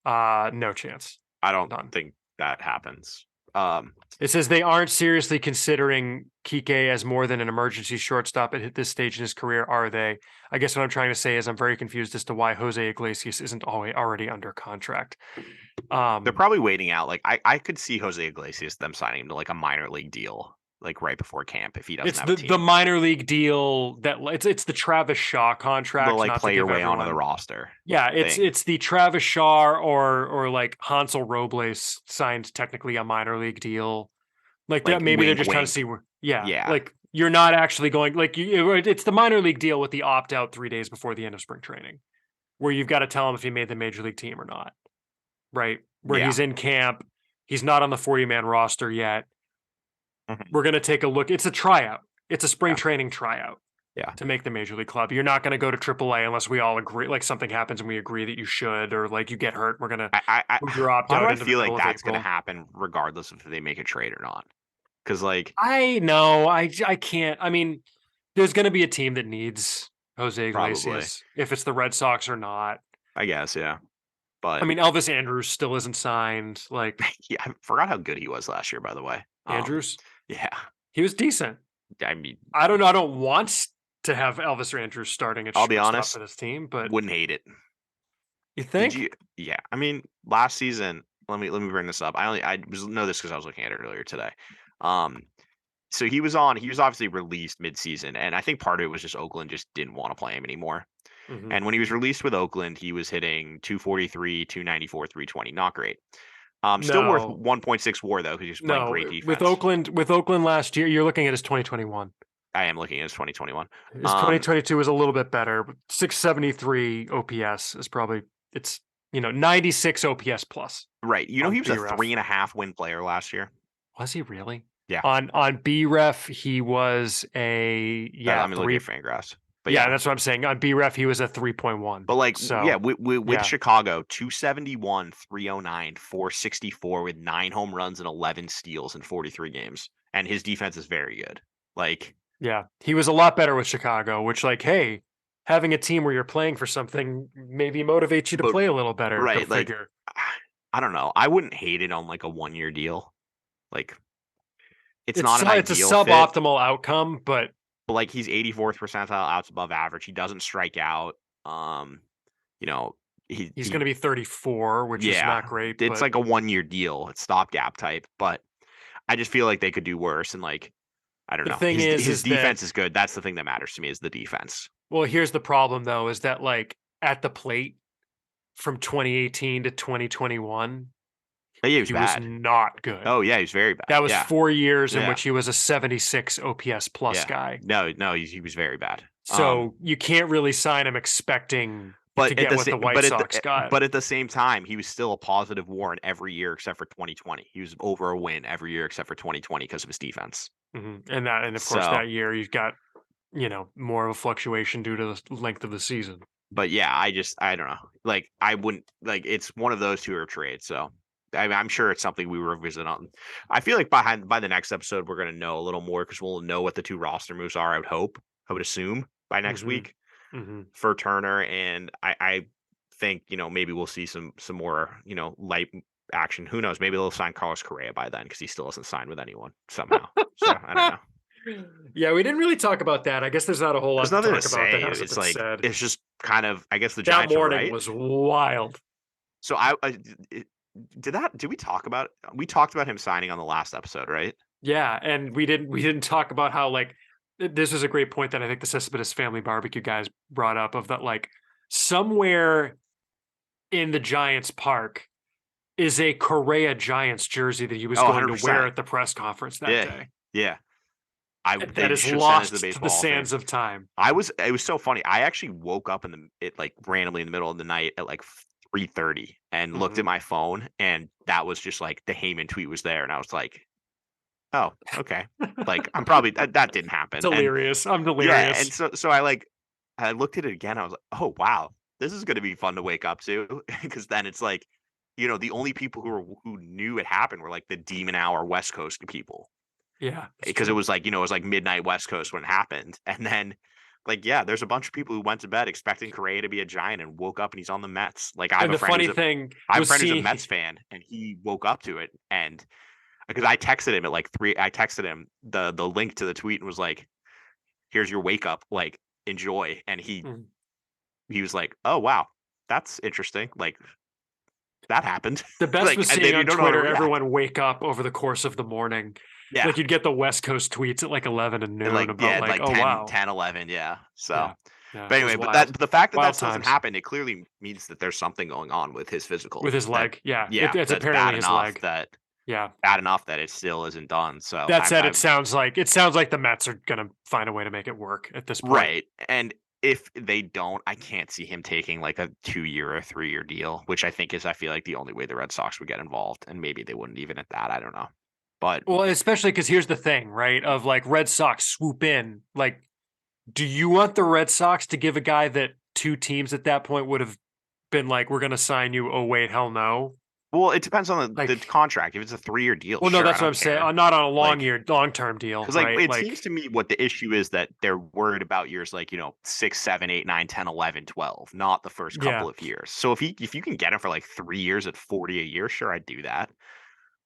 No chance. I don't think that happens. It says they aren't seriously considering Kike as more than an emergency shortstop at this stage in his career, are they? I guess what I'm trying to say is I'm very confused as to why Jose Iglesias isn't already under contract. They're probably waiting out. Like I could see Jose Iglesias them signing him to like a minor league deal, like right before camp if he doesn't have a team. The minor league deal that it's the Travis Shaw contract. They'll like play your way onto the roster. Yeah, it's the Travis Shaw or like Hansel Robles signed technically a minor league deal. Like that, maybe they're just trying to see where. Yeah, like you're not actually going like it's the minor league deal with the opt out 3 days before the end of spring training, where you've got to tell him if he made the major league team or not, right? Where he's in camp, he's not on the 40-man roster yet. We're going to take a look. It's a tryout. It's a spring training tryout. Yeah. To make the major league club. You're not going to go to AAA unless we all agree, like something happens and we agree that you should, or like you get hurt. We're going to move your opt out. Why do I feel like that's going to happen regardless of if they make a trade or not? Because like I know I can't. I mean, there's going to be a team that needs Jose Iglesias if it's the Red Sox or not. I guess, yeah. But I mean, Elvis Andrus still isn't signed. Like, yeah, I forgot how good he was last year. By the way, Andrus. Yeah, he was decent. I mean, I don't know. I don't want to have Elvis Andrus starting at I'll be honest for this team, but wouldn't hate it. You think? Yeah. I mean, last season. Let me bring this up. I know this because I was looking at it earlier today. So he was obviously released midseason, and I think part of it was just Oakland just didn't want to play him anymore. Mm-hmm. And when he was released with Oakland, he was hitting 243, 294, 320. Not great. Still worth 1.6 WAR though, because he was playing great defense. With Oakland last year, you're looking at his 2021. I am looking at his 2021. His 2022 is a little bit better. 673 OPS is probably 96 OPS plus. Right. He was B-Ref. A 3.5 win player last year. Was he really? Yeah. On BREF, he was a I'm looking at Fangraphs. But yeah, that's what I'm saying. On BREF, he was a 3.1. But with Chicago, 271, 309, 464 with 9 home runs and 11 steals in 43 games. And his defense is very good. Yeah, he was a lot better with Chicago, which hey, having a team where you're playing for something maybe motivates you to play a little better. Right. I don't know. I wouldn't hate it on a 1-year deal. It's not an ideal. It's a suboptimal outcome, but he's 84th percentile outs above average. He doesn't strike out. He's going to be 34, which is not great. It's a 1-year deal. It's stopgap type, but I just feel like they could do worse. And I don't know. His defense is good. That's the thing that matters to me is the defense. Well, here's the problem though, is that at the plate from 2018 to 2021. He was not good. Oh yeah, he was very bad. That was 4 years in which he was a 76 OPS plus guy. No, he was very bad. So you can't really sign him expecting to get what the White Sox got. But at the same time, he was still a positive WAR in every year except for 2020. He was over a win every year except for 2020 because of his defense. Mm-hmm. And of course that year you've got more of a fluctuation due to the length of the season. But yeah, I don't know. I wouldn't it's one of those 2 are trades. So I'm sure it's something we revisit on. I feel like by the next episode, we're going to know a little more because we'll know what the 2 roster moves are. I would assume by next week for Turner. And I think, maybe we'll see some more, light action. Who knows? Maybe they'll sign Carlos Correa by then because he still hasn't signed with anyone somehow. So I don't know. Yeah, we didn't really talk about that. I guess there's not a whole lot to talk about. It's just kind of, I guess the Giants that morning was wild. So did we talk about it? We talked about him signing on the last episode, right? Yeah, and we didn't talk about how this was a great point that I think the SPPod Family Barbecue guys brought up of that somewhere in the Giants park is a Correa Giants jersey that he was going 100%. To wear at the press conference that day. Yeah. That is lost to the sands of time. It was so funny. I actually woke up randomly in the middle of the night at 3:30 and looked at my phone, and that was just the Heyman tweet was there, and I was like, oh, okay. I'm probably that didn't happen. Delirious. I'm delirious. Yeah, and so I looked at it again. I was like, oh wow, this is going to be fun to wake up to, because then it's the only people who knew it happened were the Demon Hour West Coast people. Yeah, because it was it was midnight West Coast when it happened, and then. There's a bunch of people who went to bed expecting Correa to be a Giant and woke up and he's on the Mets. I have a friend who's a Mets fan, and he woke up to it, and because I texted him at 3, I texted him the link to the tweet and was like, "Here's your wake up, enjoy." And he was like, "Oh wow, that's interesting." That happened. The best was seeing on Twitter everyone wake up over the course of the morning. Yeah. You'd get the West Coast tweets at 11 and noon about 10, oh wow, 10, 11, yeah. So, yeah, but anyway, but the fact that doesn't happen, it clearly means that there's something going on with his physical, with his leg. It's apparently his leg. That Yeah. bad enough that it still isn't done. So That said, it sounds like the Mets are gonna find a way to make it work at this point. right. And if they don't, I can't see him taking like a 2-year or 3-year deal, which I feel like the only way the Red Sox would get involved. And maybe they wouldn't even at that. I don't know. But well, especially because here's the thing, right? Of like Red Sox swoop in. Like, do you want the Red Sox to give a guy that 2 teams at that point would have been like, we're gonna sign you? Oh wait, hell no. well, it depends on the Like, contract. If it's a 3-year deal, well, no, sure, I that's what I'm don't saying. care. Not on a Like, long-term deal, because like right? it Like, seems to me what the issue is that they're worried about years like 6, 7, 8, 9, 10, 11, 12, not the first yeah. couple of years. So if you can get him for like 3 years at 40 a year, sure, I'd do that.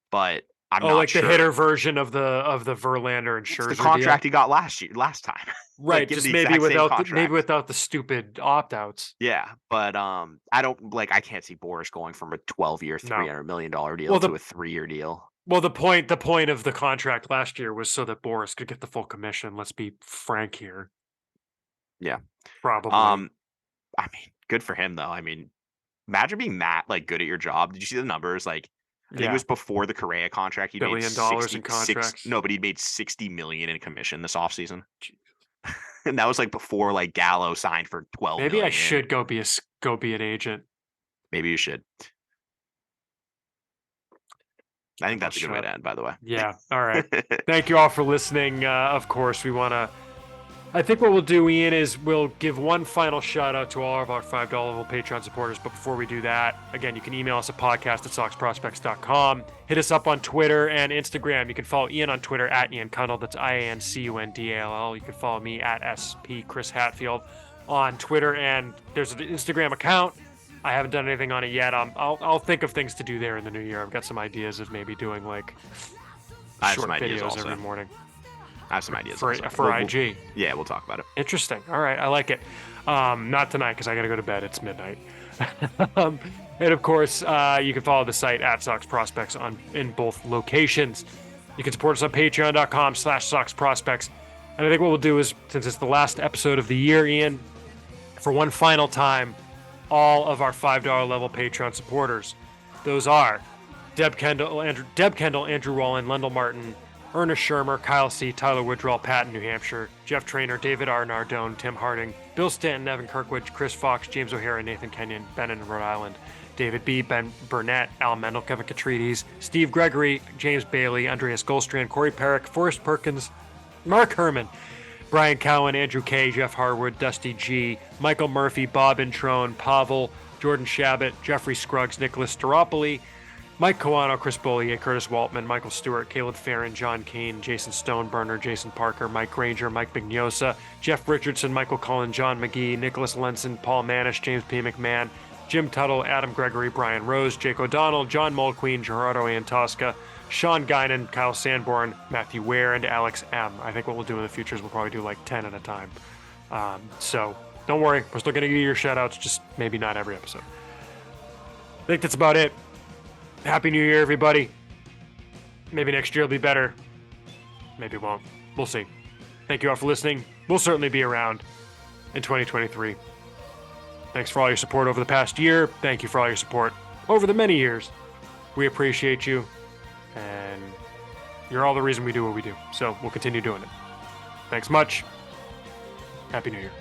But I'm not like sure. the hitter version of the Verlander and Scherzer It's the contract deal. he got last time. Right, Like, give just the maybe exact same without contract. the stupid opt-outs. Yeah, but I don't like. I can't see Boris going from a 12-year, No. $300 million deal Well, to a 3-year deal. Well, the point of the contract last year was so that Boris could get the full commission. Let's be frank here. Yeah. Probably. I mean, good for him though. I mean, imagine being that like good at your job. Did you see the numbers? Like, I think it was before the Correa contract. He made $1 billion in contracts. No, but he made 60 million in commission this offseason. And that was like before like Gallo signed for 12 Maybe I million. should go be an agent. Maybe you should. I think that's a good way to end, by the way. Yeah. All right. Thank you all for listening. Of course, I think what we'll do, Ian, is we'll give one final shout out to all of our $5 level Patreon supporters. But before we do that, again, you can email us at podcast@soxprospects.com. Hit us up on Twitter and Instagram. You can follow Ian on Twitter at Ian Cundall. That's IANCUNDALL. You can follow me at SP Chris Hatfield on Twitter. And there's an Instagram account. I haven't done anything on it yet. I'll think of things to do there in the new year. I've got some ideas of maybe doing like short videos every morning. I have some ideas for IG. Yeah, we'll talk about it. Interesting. All right, I like it. Not tonight because I got to go to bed. It's midnight. And of course, you can follow the site at Sox Prospects in both locations. You can support us on patreon.com/Sox Prospects. And I think what we'll do is, since it's the last episode of the year, Ian, for one final time, all of our $5 level Patreon supporters. Those are Deb Kendall, Andrew Wallen, Lendl Martin, Ernest Shermer, Kyle C., Tyler Woodrow, Patton, New Hampshire, Jeff Trainer, David R. Nardone, Tim Harding, Bill Stanton, Evan Kirkwood, Chris Fox, James O'Hara, Nathan Kenyon, Ben in Rhode Island, David B., Ben Burnett, Al Mendel, Kevin Katrides, Steve Gregory, James Bailey, Andreas Goldstrand, Corey Perrick, Forrest Perkins, Mark Herman, Brian Cowan, Andrew K., Jeff Harwood, Dusty G., Michael Murphy, Bob Introne, Pavel, Jordan Shabbat, Jeffrey Scruggs, Nicholas Staropoli, Mike Kawano, Chris Bollier, Curtis Waltman, Michael Stewart, Caleb Farron, John Kane, Jason Stoneburner, Jason Parker, Mike Granger, Mike Bignosa, Jeff Richardson, Michael Cullen, John McGee, Nicholas Lenson, Paul Manish, James P. McMahon, Jim Tuttle, Adam Gregory, Brian Rose, Jake O'Donnell, John Mulqueen, Gerardo Antosca, Sean Guinan, Kyle Sanborn, Matthew Ware, and Alex M. I think what we'll do in the future is we'll probably do like 10 at a time. So don't worry, we're still going to give you your shout outs, just maybe not every episode. I think that's about it. Happy New Year, everybody. Maybe next year will be better. Maybe it won't. We'll see. Thank you all for listening. We'll certainly be around in 2023. Thanks for all your support over the past year. Thank you for all your support over the many years. We appreciate you. And you're all the reason we do what we do. So we'll continue doing it. Thanks much. Happy New Year.